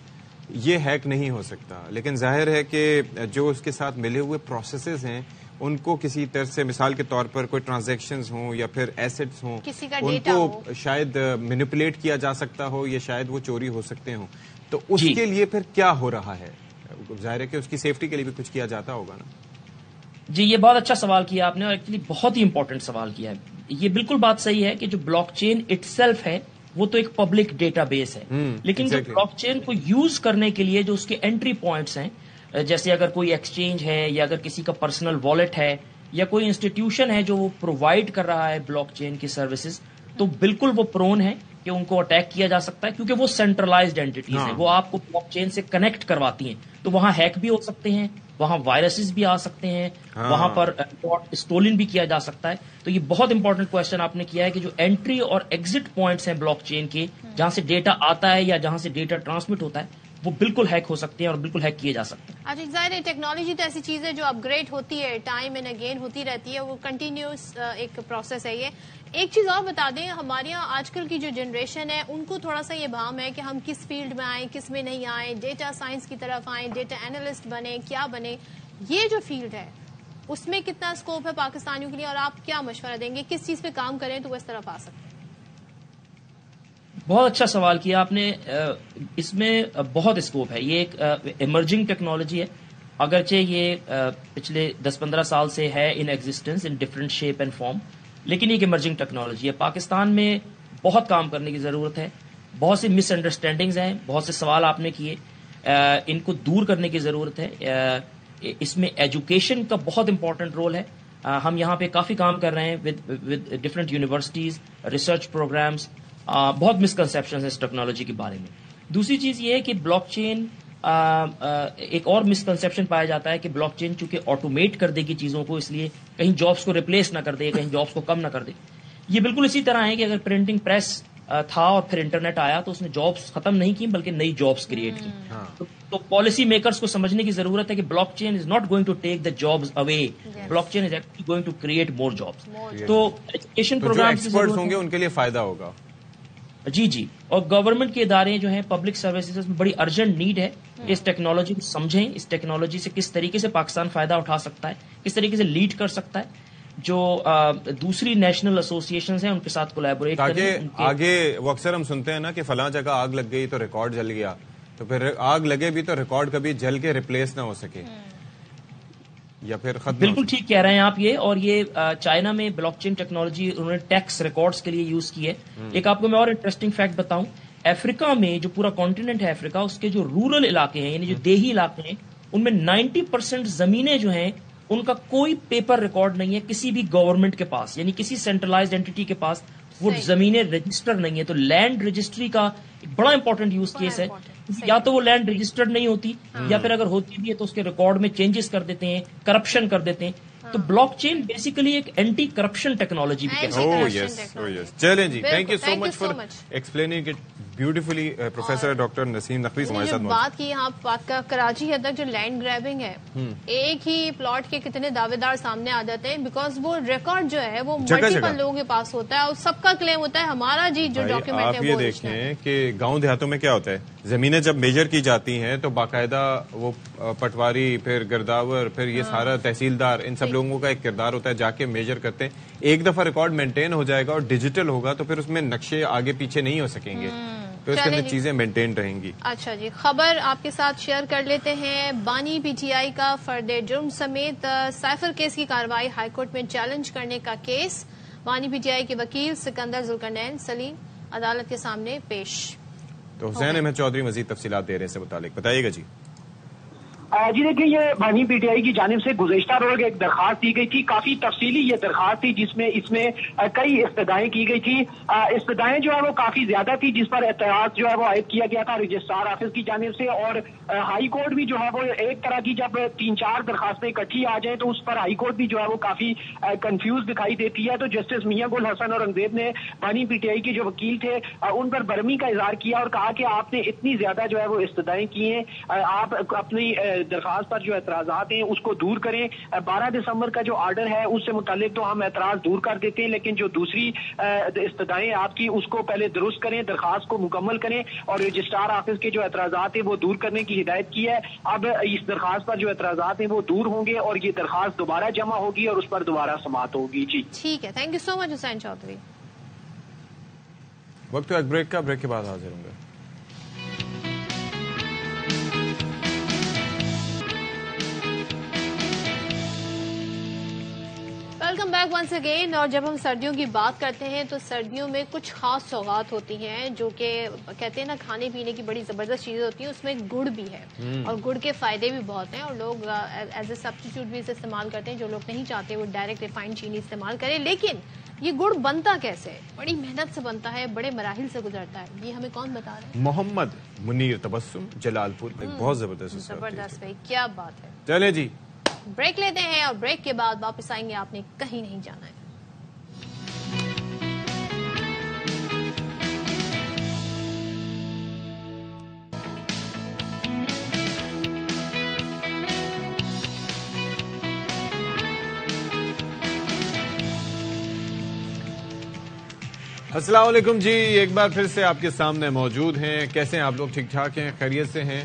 Speaker 2: یہ ہیک نہیں ہو سکتا، لیکن ظاہر ہے کہ جو اس کے ساتھ ملے ہوئے پروسیسز ہیں ان کو کسی طرح سے، مثال کے طور پر کوئی ٹرانزیکشنز ہوں یا پھر ایسٹس ہوں، ان کو شاید مینیپولیٹ کیا جا سکتا ہو یا شاید وہ چوری ہو سکتے ہوں. تو اس کے لیے پھر کیا ہو رہا ہے؟ ظاہر ہے کہ اس کی سیفٹی کے لیے بھی کچھ کیا جاتا ہوگا نا.
Speaker 5: جی، یہ بہت اچھا سوال کیا آپ نے اور ایکچولی بہت ہی امپورٹنٹ سوال کیا ہے. یہ بالکل بات صحیح ہے کہ جو بلاک چین اٹ سیلف ہے وہ تو ایک پبلک ڈیٹا بیس ہے، لیکن جو بلاک چین کو یوز کرنے کے لیے جو اس کے انٹری پوائنٹس ہیں، جیسے اگر کوئی ایکسچینج ہے یا اگر کسی کا پرسنل والیٹ ہے یا کوئی انسٹیٹیوشن ہے جو وہ پرووائڈ کر رہا ہے بلاک چین کی سروسز، تو بالکل وہ پرون ہے کہ ان کو اٹیک کیا جا سکتا ہے کیونکہ وہ سینٹرلائزڈ اینٹیز ہیں، وہ آپ کو بلاک چین سے کنیکٹ کرواتی ہیں. تو وہاں ہیک بھی ہو سکتے ہیں، وہاں وائرسز بھی آ سکتے ہیں، وہاں پر اسٹولن بھی کیا جا سکتا ہے. تو یہ بہت امپورٹنٹ کوشچن آپ نے کیا ہے کہ جو انٹری اور ایگزٹ پوائنٹس ہیں بلاک چین کے، جہاں سے ڈیٹا آتا ہے یا جہاں سے ڈیٹا ٹرانسمٹ ہوتا ہے، وہ بالکل ہیک ہو سکتے ہیں اور بالکل ہیک کیے جا سکتے ہیں.
Speaker 3: اچھا، ظاہر ہے ٹیکنالوجی تو ایسی چیز ہے جو اپ گریڈ ہوتی ہے، ٹائم اینڈ اگین ہوتی رہتی ہے، وہ کنٹینیوس ایک پروسیس ہے. یہ ایک چیز اور بتا دیں، ہمارے یہاں آج کل کی جو جنریشن ہے ان کو تھوڑا سا یہ بھام ہے کہ ہم کس فیلڈ میں آئیں، کس میں نہیں آئیں، ڈیٹا سائنس کی طرف آئیں، ڈیٹا اینالسٹ بنے، کیا بنے. یہ جو فیلڈ ہے اس میں کتنا اسکوپ ہے پاکستانیوں کے لیے اور آپ کیا مشورہ دیں گے، کس چیز پہ کام کریں تو وہ اس طرف آ سکتے ہیں؟
Speaker 5: بہت اچھا سوال کیا آپ نے. اس میں بہت اسکوپ ہے، یہ ایک ایمرجنگ ٹیکنالوجی ہے اگرچہ یہ پچھلے 10-15 سال سے ہے in existence in different shape and form, لیکن ایک ایمرجنگ ٹیکنالوجی ہے. پاکستان میں بہت کام کرنے کی ضرورت ہے. بہت سی مس انڈرسٹینڈنگز ہیں، بہت سے سوال آپ نے کیے، ان کو دور کرنے کی ضرورت ہے. اس میں ایجوکیشن کا بہت امپورٹنٹ رول ہے. ہم یہاں پہ کافی کام کر رہے ہیں with different universities, research programmes. بہت مسکنسیپشنز ہیں اس ٹیکنالوجی کے بارے میں. دوسری چیز یہ ہے کہ بلاک چین، ایک اور مسکنسیپشن پایا جاتا ہے کہ بلاک چین چونکہ آٹومیٹ کر دے گی چیزوں کو، اس لیے کہیں جابس کو ریپلیس نہ کر دے، کہیں جابس کو کم نہ کر دے. یہ بالکل اسی طرح ہے کہ اگر پرنٹنگ پریس تھا اور پھر انٹرنیٹ آیا تو اس نے جابس ختم نہیں کی بلکہ نئی جابس کریٹ کی. تو پالیسی میکرز کو سمجھنے کی ضرورت ہے کہ blockchain is not going to take the jobs away, blockchain is actually going to create more jobs. تو ایجوکیشن پروگرامز
Speaker 2: ہوں گے ان کے لیے فائدہ ہوگا.
Speaker 5: جی. اور گورنمنٹ کے ادارے جو ہیں، پبلک سروسز میں بڑی ارجنٹ نیڈ ہے کہ اس ٹیکنالوجی کو سمجھیں، اس ٹیکنالوجی سے کس طریقے سے پاکستان فائدہ اٹھا سکتا ہے، کس طریقے سے لیڈ کر سکتا ہے. جو دوسری نیشنل ایسوسیشنز ہیں ان کے ساتھ کولیبوریٹ کریں.
Speaker 2: آگے وہ اکثر ہم سنتے ہیں نا کہ فلاں جگہ آگ لگ گئی تو ریکارڈ جل گیا، تو پھر آگ لگے بھی تو ریکارڈ کبھی جل کے ریپلیس نہ ہو سکے یا پھر ختم.
Speaker 5: بالکل ٹھیک کہہ رہے ہیں آپ یہ. اور یہ چائنا میں بلاک چین ٹیکنالوجی انہوں نے ٹیکس ریکارڈز کے لیے یوز کی ہے. ایک آپ کو میں اور انٹرسٹنگ فیکٹ بتاؤں، افریقہ میں جو پورا کانٹیننٹ ہے افریقہ، اس کے جو رورل علاقے ہیں یعنی جو دیہی علاقے ہیں، ان میں 90% زمینیں جو ہیں ان کا کوئی پیپر ریکارڈ نہیں ہے کسی بھی گورنمنٹ کے پاس، یعنی کسی سینٹرلائزڈ اینٹی کے پاس وہ زمینیں رجسٹر نہیں ہے. تو لینڈ رجسٹری کا ایک بڑا امپورٹنٹ یوز کیس ہے. یا تو وہ لینڈ رجسٹرڈ نہیں ہوتی، یا پھر اگر ہوتی بھی ہے تو اس کے ریکارڈ میں چینجز کر دیتے ہیں، کرپشن کر دیتے ہیں. تو بلاک چین بیسیکلی ایک اینٹی کرپشن ٹیکنالوجی بھی کہتے ہیں.
Speaker 2: چلیں جی، thank you so much for explaining it beautifully. Professor doctor Naseem Naqvi ہمارے ساتھ.
Speaker 3: بات کی یہاں بات کا کراچی حد تک جو لینڈ گریبنگ ہے، ایک ہی پلاٹ کے کتنے دعوے دار سامنے آ جاتے ہیں، بیکاز وہ ریکارڈ جو ہے وہ ملٹیپل لوگوں کے پاس ہوتا ہے اور سب کا کلیم ہوتا ہے ہمارا جی جو ڈاکیومنٹ ہے.
Speaker 2: آپ یہ دیکھیں کہ گاؤں دیہاتوں میں کیا ہوتا ہے، زمینیں جب میجر کی جاتی ہیں تو باقاعدہ وہ پٹواری، پھر گرداور، پھر یہ سارا تحصیلدار، ان سب لوگوں کا ایک کردار ہوتا ہے، جا کے میجر کرتے ہیں. ایک دفعہ ریکارڈ مینٹین ہو جائے گا اور ڈیجیٹل ہوگا تو پھر اس میں نقشے آگے پیچھے نہیں ہو سکیں گے، تو اس کے اندر چیزیں مینٹین رہیں گی.
Speaker 3: اچھا جی، خبر آپ کے ساتھ شیئر کر لیتے ہیں. بانی پی ٹی آئی کا فرد جرم سمیت سائفر کیس کی کارروائی ہائی کورٹ میں چیلنج کرنے کا کیس. بانی پی ٹی آئی کے وکیل سکندر ذوالقرنین سلیم عدالت کے سامنے پیش.
Speaker 2: تو حسین احمد چودھری مزید تفصیلات دے رہے ہیں اس سے متعلق، بتائیے گا جی.
Speaker 6: جی دیکھیں، یہ بانی پی ٹی آئی کی جانب سے گزشتہ روز ایک درخواست دی گئی تھی. کافی تفصیلی یہ درخواست تھی جس میں کئی استدعائیں کی گئی تھی. استدعائیں جو ہے وہ کافی زیادہ تھی، جس پر اعتراض جو ہے وہ عائد کیا گیا تھا رجسٹرار آفس کی جانب سے. اور ہائی کورٹ بھی جو ہے وہ ایک طرح کی جب 3-4 درخواستیں اکٹھی آ جائیں تو اس پر ہائی کورٹ بھی جو ہے وہ کافی کنفیوز دکھائی دیتی ہے. تو جسٹس میاں گل حسن اورنگزیب نے بانی پی ٹی آئی کے جو وکیل تھے ان پر برہمی کا اظہار کیا اور کہا کہ آپ نے اتنی زیادہ جو ہے وہ استدعائیں کی ہیں، آپ اپنی درخواست پر جو اعتراضات ہیں اس کو دور کریں. 12 دسمبر کا جو آرڈر ہے اس سے متعلق تو ہم اعتراض دور کر دیتے ہیں، لیکن جو دوسری استدعائیں آپ کی اس کو پہلے درست کریں، درخواست کو مکمل کریں اور رجسٹرار آفس کے جو اعتراضات ہیں وہ دور کرنے کی ہدایت کی ہے. اب اس درخواست پر جو اعتراضات ہیں وہ دور ہوں گے اور یہ درخواست دوبارہ جمع ہوگی اور اس پر دوبارہ سماعت ہوگی. جی
Speaker 3: ٹھیک ہے، تھینک یو سو مچ حسین چودھری.
Speaker 2: وقت ایک بریک کا، بریک کے بعد حاضر ہوں گے.
Speaker 3: Welcome back once again. اور جب ہم سردیوں کی بات کرتے ہیں تو سردیوں میں کچھ خاص سوغات ہوتی ہیں جو کہ کہتے ہیں نا کھانے پینے کی بڑی زبردست چیزیں ہوتی ہیں، اس میں گڑ بھی ہے اور گڑ کے فائدے بھی بہت ہیں اور لوگ ایز اے سبسٹیٹیوٹ بھی اسے استعمال کرتے ہیں. جو لوگ نہیں چاہتے وہ ڈائریکٹ ریفائنڈ چینی استعمال کریں. لیکن یہ گڑ بنتا کیسے ہے؟ بڑی محنت سے بنتا ہے، بڑے مراحل سے گزرتا ہے. یہ ہمیں کون بتا رہا ہے؟
Speaker 2: محمد منیر تبسم جلال پور. بہت زبردست
Speaker 3: بھائی، کیا بات ہے.
Speaker 2: چلے جی
Speaker 3: بریک لیتے ہیں اور بریک کے بعد واپس آئیںگے. آپ نے کہیں نہیں جانا ہے.
Speaker 2: السلام علیکم جی، ایک بار پھر سے آپ کے سامنے موجود ہیں. کیسے ہیں آپ لوگ؟ ٹھیک ٹھاک ہیں؟ خیریت سے ہیں؟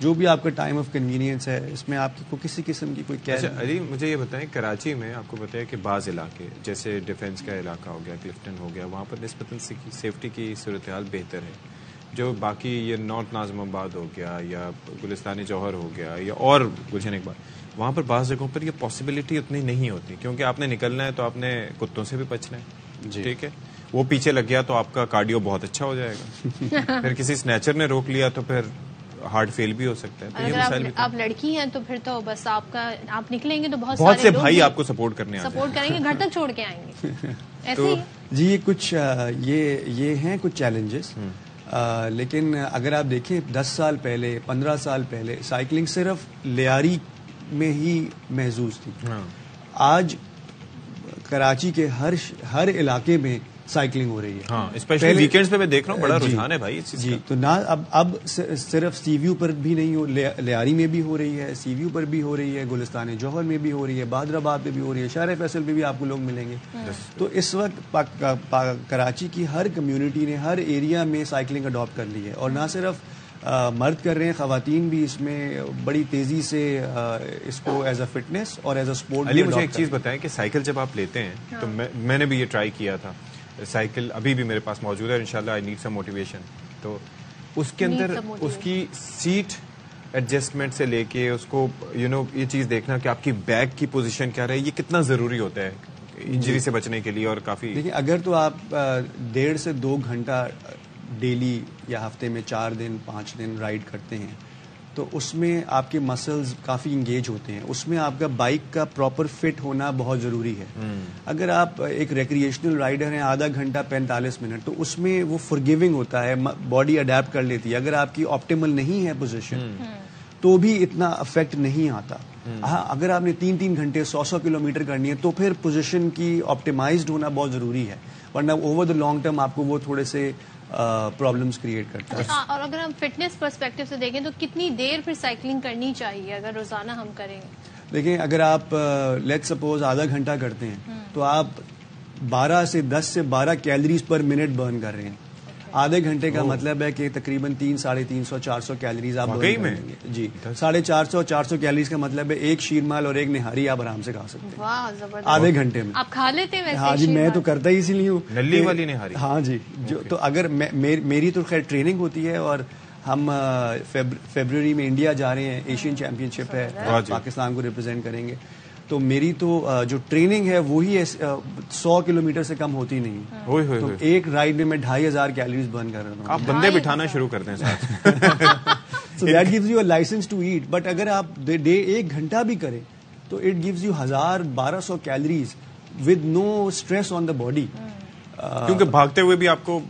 Speaker 7: جو بھی آپ کا ٹائم آف کنوینئنس ہے اس میں آپ کو کسی قسم کی کوئی
Speaker 2: اچھا علی مجھے یہ بتائیں کراچی میں آپ کو بتایا کہ بعض علاقے جیسے ڈیفینس کا علاقہ ہو گیا کلفٹن ہو گیا وہاں پر نسبتاً سیفٹی کی صورتحال بہتر ہے جو باقی یہ نارتھ ناظم آباد ہو گیا یا گلستان جوہر ہو گیا یا اور گلشن اقبال وہاں پر بعض جگہوں پر یہ پاسبلٹی اتنی نہیں ہوتی کیونکہ آپ نے نکلنا ہے تو آپ نے کتوں سے بھی بچنا ہے ٹھیک ہے وہ پیچھے لگ گیا تو آپ کا کارڈیو بہت اچھا ہو جائے گا پھر کسی سنیچر نے روک لیا تو پھر ہارٹ فیل بھی ہو سکتا ہے
Speaker 3: اگر آپ لڑکی ہیں تو پھر تو بس آپ نکلیں گے تو
Speaker 2: بہت سے بھائی آپ کو سپورٹ کرنے
Speaker 3: کریں گے گھر تک چھوڑ کے آئیں گے ایسے
Speaker 7: جی یہ کچھ یہ ہیں کچھ چیلنجز لیکن اگر آپ دیکھیں 10 سال پہلے 15 سال پہلے سائیکلنگ صرف لیاری میں ہی محظوظ تھی آج کراچی کے ہر علاقے میں سائیکلنگ ہو رہی ہے
Speaker 2: اسپیشلی ویکینڈز پہ میں دیکھ رہا ہوں بڑا رجحان ہے بھائی
Speaker 7: جی تو نہ اب صرف سی ویو پر بھی نہیں ہو لیاری میں بھی ہو رہی ہے سی ویو پر بھی ہو رہی ہے گلستان جوہر میں بھی ہو رہی ہے بہادر آباد میں بھی ہو رہی ہے شہر فیصل میں بھی آپ کو لوگ ملیں گے تو اس وقت کراچی کی ہر کمیونٹی نے ہر ایریا میں سائیکلنگ اڈاپٹ کر لی ہے اور نہ صرف مرد کر رہے ہیں خواتین بھی اس میں بڑی تیزی سے اس کو ایز اے فٹنس اور ایز اے اسپورٹ.
Speaker 2: علی مجھے ایک چیز بتائیں کہ سائیکل جب آپ لیتے ہیں تو میں نے بھی یہ ٹرائی کیا تھا سائیکل ابھی بھی میرے پاس موجود ہے انشاءاللہ آئی نیڈ سم موٹیویشن تو اس کے اندر اس کی سیٹ ایڈجسٹمنٹ سے لے کے اس کو یہ چیز دیکھنا کہ آپ کی بیک کی پوزیشن کیا رہے یہ کتنا ضروری ہوتا ہے انجری سے بچنے کے لیے اور کافی
Speaker 7: دیکھیں اگر تو آپ 1.5 سے 2 گھنٹہ ڈیلی یا ہفتے میں 4 دن 5 دن رائڈ کرتے ہیں تو اس میں آپ کے مسلز کافی انگیج ہوتے ہیں اس میں آپ کا بائک کا پراپر فٹ ہونا بہت ضروری ہے. اگر آپ ایک ریکریشنل رائڈر ہیں آدھا گھنٹہ 45 منٹ تو اس میں وہ فورگیونگ ہوتا ہے باڈی اڈیپٹ کر لیتی ہے. اگر آپ کی آپٹیمل نہیں ہے پوزیشن تو بھی اتنا افیکٹ نہیں آتا. ہاں اگر آپ نے 3 گھنٹے 100 کلومیٹر کرنی ہے تو پھر پوزیشن کی آپٹیمائزڈ ہونا بہت ضروری ہے ورنہ اوور دا لانگ ٹرم آپ کو وہ تھوڑے سے پرابلمس کریٹ کرتا ہے.
Speaker 3: اور اگر ہم فٹنس پرسپیکٹو سے دیکھیں تو کتنی دیر پھر سائیکلنگ کرنی چاہیے اگر روزانہ ہم کریں؟
Speaker 7: دیکھیں اگر آپ لیٹ سپوز آدھا گھنٹہ کرتے ہیں تو آپ 10 سے 12 کیلریز پر منٹ برن کر رہے ہیں. آدھے گھنٹے کا مطلب ہے کہ تقریباً 300 400 کیلریز آپ برن کریں گے. جی 450 400 کیلریز کا مطلب ہے ایک شیرمال اور ایک نہاری آپ آرام سے کھا سکتے ہیں آدھے گھنٹے میں.
Speaker 3: آپ کھا لیتے ہیں؟
Speaker 7: ہاں جی میں تو کرتا ہی اسی لیے ہوں.
Speaker 2: نلی والی نہاری؟
Speaker 7: ہاں جی تو اگر میری تو خیر ٹریننگ ہوتی ہے اور ہم فیبروری میں انڈیا جا رہے ہیں ایشین چیمپئن شپ ہے پاکستان کو ریپرزینٹ کریں گے تو میری تو جو ٹریننگ ہے وہی 100 کلومیٹر سے کم ہوتی نہیں. تو ایک رائڈ میں 2500 کیلریز برن کر رہا ہوں.
Speaker 2: آپ بندے بٹھانا شروع کر دیں ساتھ.
Speaker 7: So that gives you a license to eat. But اگر آپ ڈے 1 گھنٹہ بھی کریں تو it gives you 1200 calories with no stress on the body.
Speaker 2: کیونکہ بھاگتے ہوئے بھی آپ کو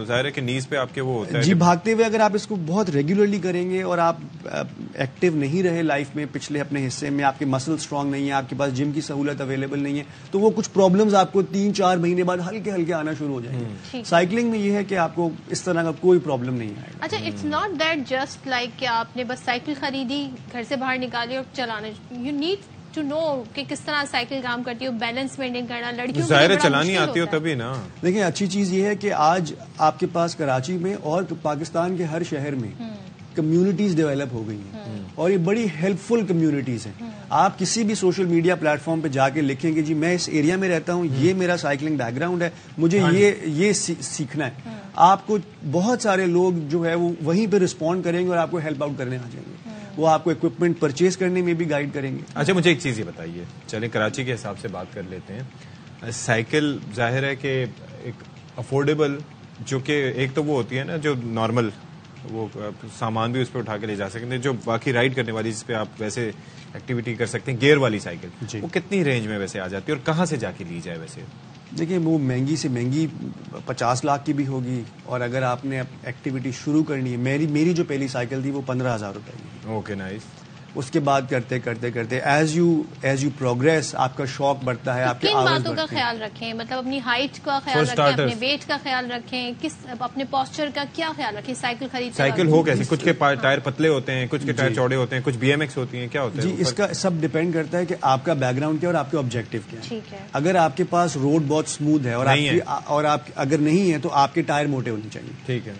Speaker 2: ظاہر ہے کہ نیز پہ آپ کے وہ ہوتا ہے.
Speaker 7: جی بھاگتے ہوئے اگر آپ اس کو بہت ریگولرلی کریں گے اور آپ ایکٹیو نہیں رہے لائف میں پچھلے اپنے حصے میں آپ کے مسل اسٹرانگ نہیں ہے آپ کے پاس جم کی سہولت اویلیبل نہیں ہے تو وہ کچھ پرابلمز آپ کو 3-4 مہینے بعد ہلکے آنا شروع ہو جائیں گے. سائیکلنگ میں یہ ہے کہ آپ کو اس طرح کا کوئی پرابلم نہیں آئے گا.
Speaker 3: اچھا it's not that just like کہ آپ نے بس سائیکل خریدی گھر سے باہر نکالی اور چلانا. یو نیڈ ٹو نو کہ کس طرح سائیکل کام کرتی ہے بیلنس مینٹین کرنا لڑکیوں
Speaker 2: ظاہر چلانی آتی ہو تبھی نا.
Speaker 7: دیکھیں اچھی چیز یہ ہے کہ آج آپ کے پاس کراچی میں اور پاکستان کے ہر شہر میں کمیونٹیز ڈیولپ ہو گئی ہیں اور یہ بڑی ہیلپ فل کمیونٹیز ہیں. آپ کسی بھی سوشل میڈیا پلیٹ فارم پہ جا کے لکھیں کہ جی میں اس ایریا میں رہتا ہوں یہ میرا سائیکلنگ بیک گراؤنڈ ہے مجھے یہ سیکھنا ہے. آپ کو بہت سارے لوگ جو ہے وہ وہیں پہ رسپونڈ کریں گے اور آپ کو ہیلپ آؤٹ کرنے آ جائیں گے. وہ آپ کو اکوپمنٹ پرچیز کرنے میں بھی گائیڈ کریں گے.
Speaker 2: اچھا مجھے ایک چیز یہ بتائیے چلیں کراچی کے حساب سے بات کر لیتے ہیں. سائیکل ظاہر ہے کہ ایک افورڈیبل جو کہ ایک تو وہ ہوتی ہے نا جو نارمل وہ سامان بھی اس پہ اٹھا کے لے جا سکتے ہیں جو باقی رائڈ کرنے والی جس پہ آپ ویسے ایکٹیویٹی کر سکتے ہیں گیئر والی سائیکل وہ کتنی رینج میں ویسے آ جاتی ہے اور کہاں سے جا کے لی جائے ویسے؟
Speaker 7: دیکھیں وہ مہنگی سے مہنگی 50 لاکھ کی بھی ہوگی اور اگر آپ نے ایکٹیویٹی شروع کرنی ہے میری جو پہلی سائیکل تھی وہ 15,000 روپے کی.
Speaker 2: Okay nice.
Speaker 7: اس کے بعد کرتے کرتے ایز یو پروگریس آپ کا شوق بڑھتا ہے. آپ
Speaker 3: کن باتوں کا خیال رکھیں مطلب اپنی ہائٹ کا خیال رکھیں اپنے ویٹ کا خیال رکھیں اپنے پوسچر کا کیا خیال رکھیں سائیکل خریدتے
Speaker 2: سائیکل ہو کیسے کچھ کے ٹائر پتلے ہوتے ہیں کچھ کے ٹائر چوڑے ہوتے ہیں کچھ BMX ہوتی ہیں کیا ہوتا ہے؟
Speaker 7: جی اس کا سب ڈیپینڈ کرتا ہے کہ آپ کا بیک گراؤنڈ کیا اور آپ کے آبجیکٹو کیا ہے. اگر آپ کے پاس روڈ بہت اسموتھ ہے اور آپ اگر نہیں ہے تو آپ کے ٹائر موٹے ہونے چاہیے.
Speaker 2: ٹھیک ہے.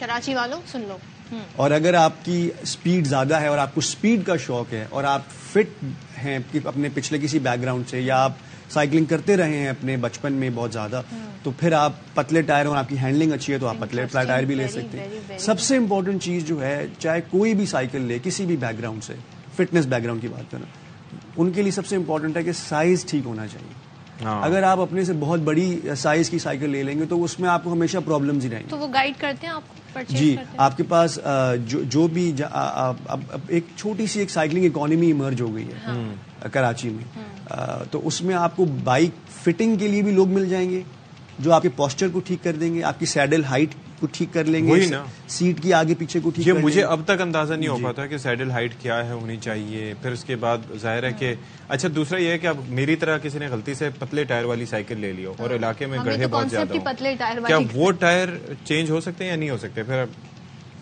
Speaker 3: کراچی والوں سن لو
Speaker 7: اور اگر آپ کی اسپیڈ زیادہ ہے اور آپ کو اسپیڈ کا شوق ہے اور آپ فٹ ہیں اپنے پچھلے کسی بیک گراؤنڈ سے، یا آپ سائیکلنگ کرتے رہے ہیں اپنے بچپن میں بہت زیادہ، تو پھر آپ پتلے ٹائر اور آپ کی ہینڈلنگ اچھی ہے تو آپ پتلے ٹائر بھی لے سکتے ہیں. سب سے امپورٹنٹ چیز جو ہے، چاہے کوئی بھی سائیکل لے کسی بھی بیک گراؤنڈ سے، فٹنس بیک گراؤنڈ کی بات کرنا، ان کے لیے سب سے امپورٹنٹ ہے کہ سائز ٹھیک ہونا چاہیے. اگر آپ اپنے سے بہت بڑی سائز کی سائیکل لے لیں گے تو اس میں آپ کو ہمیشہ پرابلمز ہی رہیں گے.
Speaker 3: تو وہ گائیڈ کرتے ہیں آپ کو؟
Speaker 7: جی، آپ کے پاس جو بھی ایک چھوٹی سی ایک سائیکلنگ اکانومی ایمرج ہو گئی ہے کراچی میں، تو اس میں آپ کو بائک فٹنگ کے لیے بھی لوگ مل جائیں گے جو آپ کے پوسچر کو ٹھیک کر دیں گے، آپ کی سیڈل ہائٹ کو ٹھیک کر لیں گے، سیٹ کی آگے پیچھے کو ٹھیک کر لیں گے.
Speaker 2: مجھے اب تک اندازہ نہیں ہو پاتا کہ سیڈل ہائٹ کیا ہے ہونی چاہیے. پھر اس کے بعد ظاہر ہے کہ اچھا دوسرا یہ ہے کہ اب میری طرح کسی نے غلطی سے پتلے ٹائر والی سائیکل لے لی ہو اور علاقے میں گڑھے بہت زیادہ ہوں، کیا وہ ٹائر چینج ہو سکتے ہیں یا نہیں ہو سکتے؟ پھر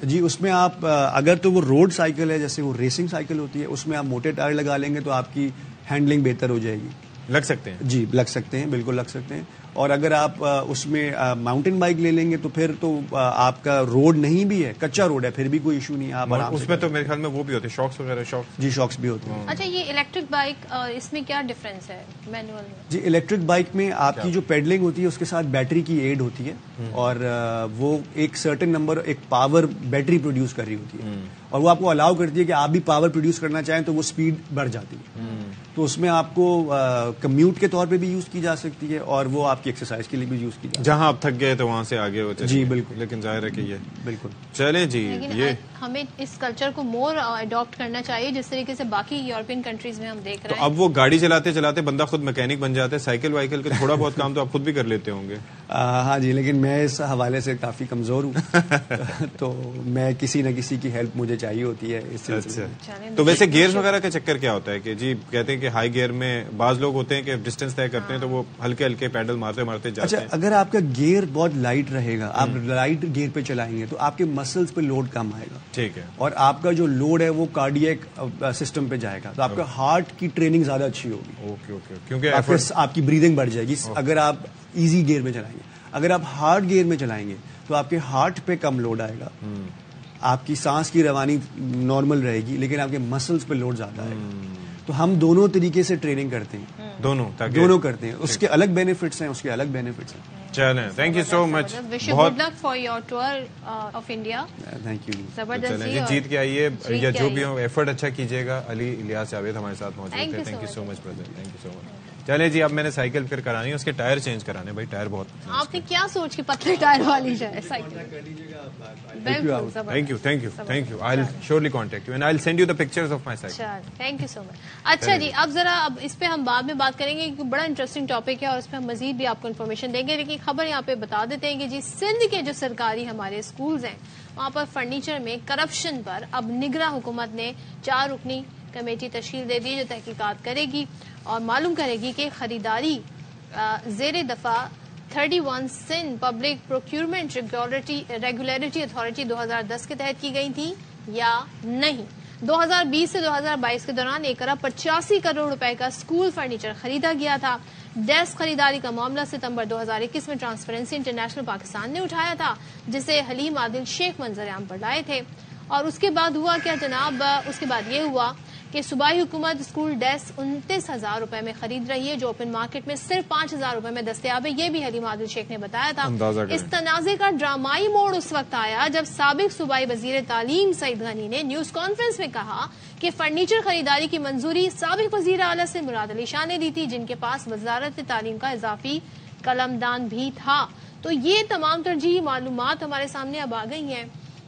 Speaker 7: جی، اس میں آپ اگر تو وہ روڈ سائیکل ہے، جیسے وہ ریسنگ سائیکل ہوتی ہے، اس میں آپ موٹے ٹائر لگا لیں گے تو آپ کی ہینڈلنگ بہتر ہو جائے گی.
Speaker 2: لگ سکتے ہیں؟
Speaker 7: جی لگ سکتے ہیں، بالکل لگ سکتے ہیں. اور اگر آپ اس میں ماؤنٹین بائک لے لیں گے تو پھر تو آپ کا روڈ نہیں بھی ہے، کچا روڈ ہے، پھر بھی کوئی ایشو نہیں ہے. آپ
Speaker 2: اس میں تو میرے خیال میں وہ بھی ہوتے ہیں شاکس وغیرہ.
Speaker 7: جی شاکس بھی ہوتے ہیں.
Speaker 3: اچھا، یہ الیکٹرک بائک اس میں کیا ڈفرینس ہے مینوئل میں؟
Speaker 7: جی، الیکٹرک بائک میں آپ کی جو پیڈلنگ ہوتی ہے اس کے ساتھ بیٹری کی ایڈ ہوتی ہے، اور وہ ایک سرٹن نمبر ایک پاور بیٹری پروڈیوس کر رہی ہوتی ہے، اور وہ آپ کو الاؤ کرتی ہے کہ آپ بھی پاور پروڈیوس کرنا چاہیں تو وہ اسپیڈ بڑھ جاتی ہے. تو اس میں آپ کو کمیوٹ کے طور پہ بھی یوز کی جا سکتی ہے اور وہ آپ کی ایکسرسائز کے لیے بھی یوز کی جا سکتی ہے.
Speaker 2: جہاں آپ تھک گئے تو وہاں سے آگے ہوتے.
Speaker 7: جی بالکل.
Speaker 2: لیکن ظاہر ہے کہ یہ
Speaker 7: بالکل
Speaker 2: چلیں جی، یہ
Speaker 3: ہمیں اس کلچر کو مور اڈاپٹ کرنا چاہیے جس طریقے سے باقی یورپین کنٹریز میں ہم دیکھ رہے ہیں.
Speaker 2: تو اب وہ گاڑی چلاتے چلاتے بندہ خود میکینک بن جاتا ہے. سائیکل وائیکل کا تھوڑا بہت کام تو آپ خود بھی کر لیتے ہوں گے.
Speaker 7: ہاں جی، لیکن میں اس حوالے سے کافی کمزور ہوں تو میں کسی نہ کسی کی ہیلپ مجھے چاہیے ہوتی ہے اس سلسلے میں.
Speaker 2: تو ویسے گیئرز وغیرہ کا چکر کیا ہوتا ہے کہ جی کہتے ہیں کہ ہائی گیئر میں بعض لوگ ہوتے ہیں کہ ڈسٹینس طے کرتے ہیں تو وہ ہلکے ہلکے پیڈل مارتے مارتے جاتے ہیں.
Speaker 7: اچھا، اگر آپ کا گیئر بہت لائٹ رہے گا، آپ لائٹ گیئر پہ چلائیں گے تو آپ کے مسلز پہ لوڈ کم آئے گا.
Speaker 2: ٹھیک ہے. اور
Speaker 7: آپ کا جو لوڈ ہے وہ کارڈیک سسٹم پہ جائے گا تو آپ کا ہارٹ کی ٹریننگ زیادہ اچھی ہوگی.
Speaker 2: Okay okay. کیونکہ
Speaker 7: آپ کی بریدنگ بڑھ جائے گی اگر آپ ایزی گیئر میں چلائیں گے. اگر آپ ہارڈ گیئر میں چلائیں گے تو آپ کے ہارٹ پہ کم لوڈ آئے گا، آپ کی سانس کی روانی نارمل رہے گی لیکن آپ کے مسلز پہ لوڈ زیادہ آئے گا. تو ہم دونوں طریقے سے ٹریننگ کرتے ہیں، دونوں کرتے ہیں. اس کے الگ بینیفٹس ہیں، اس کے الگ بینیفٹس ہیں.
Speaker 2: چلیں، thank you so much.
Speaker 3: Good luck for your tour of India.
Speaker 7: Thank you.
Speaker 3: زبردست
Speaker 2: جیت کے آئیے یا جو بھی ہو ایفرٹ اچھا کیجیے گا. علی الیاس جاوید ہمارے ساتھ موجود تھے. Thank you so much brother. Thank you so much. چلے جی، اب میں نے سائیکل پھر کرانی ہے، اس کے ٹائر چینج کرانے. بھائی ٹائر بہت
Speaker 3: آپ نے کیا سوچ کے پتلے ٹائر والی جائے cycle.
Speaker 2: Thank you thank you thank you. I will surely contact you and I will send you the pictures of my cycle.
Speaker 3: Thank you so much. اچھا جی، اب ذرا اب اس پہ ہم بعد میں بات کریں گے کیونکہ بڑا انٹرسٹنگ ٹاپک ہے اور اس پہ ہم مزید بھی آپ کو انفارمیشن دیں گے. لیکن خبر یہاں پہ بتا دیتے ہیں کہ جی سندھ کے جو سرکاری ہمارے اسکولز ہیں وہاں پر فرنیچر میں کرپشن پر اب نگراں حکومت نے 4 رکنی کمیٹی تشکیل دے دی جو تحقیقات کرے گی اور معلوم کرے گی کہ خریداری زیر دفعہ 31 Sindh public procurement regulatory authority 2010 کے تحت کی گئی تھی یا نہیں. 2020 سے 2022 کے دوران 1.85 کروڑ روپے کا اسکول فرنیچر خریدا گیا تھا. ڈیسک خریداری کا معاملہ ستمبر 2021 میں ٹرانسپیرنسی انٹرنیشنل پاکستان نے اٹھایا تھا جسے حلیم عادل شیخ منظر عام پر لائے تھے. اور اس کے بعد ہوا کیا جناب، اس کے بعد یہ ہوا کہ صوبائی حکومت اسکول ڈیسک 29,000 روپے میں خرید رہی ہے جو اوپن مارکیٹ میں صرف 5,000 روپے میں دستیاب ہے. یہ بھی حلیم عادل شیخ نے بتایا تھا. اس تنازع کا ڈرامائی موڑ اس وقت آیا جب سابق صوبائی وزیر تعلیم سعید غنی نے نیوز کانفرنس میں کہا کہ فرنیچر خریداری کی منظوری سابق وزیر اعلیٰ سے مراد علی شاہ نے دی تھی جن کے پاس وزارت تعلیم کا اضافی قلمدان بھی تھا. تو یہ تمام ترجیحی معلومات ہمارے سامنے اب آ گئی ہیں.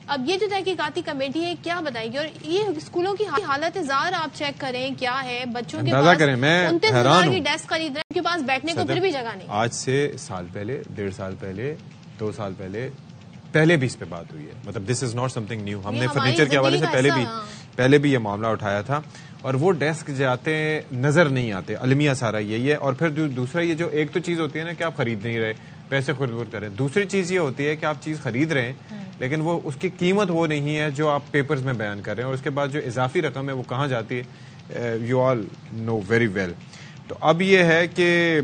Speaker 3: اب یہ جو تحقیقاتی کمیٹی ہے کیا بتائے گی اور یہ اسکولوں کی حالت زار آپ چیک کریں کیا ہے. بچوں کے پاس 29,000 کی ڈیسک خرید رہے ہیں، ان کے پاس بیٹھنے کو پھر بھی جگہ نہیں.
Speaker 2: آج سے سال پہلے، 1.5 سال پہلے، 2 سال پہلے بھی اس پہ بات ہوئی ہے. مطلب this is not something new. ہم نے فرنیچر کے حوالے سے پہلے بھی یہ معاملہ اٹھایا تھا اور وہ ڈیسک جاتے نظر نہیں آتے. المیہ سارا یہی ہے. اور پھر دوسرا یہ جو ایک تو چیز ہوتی ہے نا کہ آپ خرید نہیں رہے، پیسے خرید کریں. دوسری چیز یہ ہوتی ہے کہ آپ چیز خرید رہے ہیں لیکن وہ اس کی قیمت وہ نہیں ہے جو آپ پیپرز میں بیان کر رہے ہیں اور اس کے بعد جو اضافی رقم ہے وہ کہاں جاتی ہے. You all know very well. تو اب یہ ہے کہ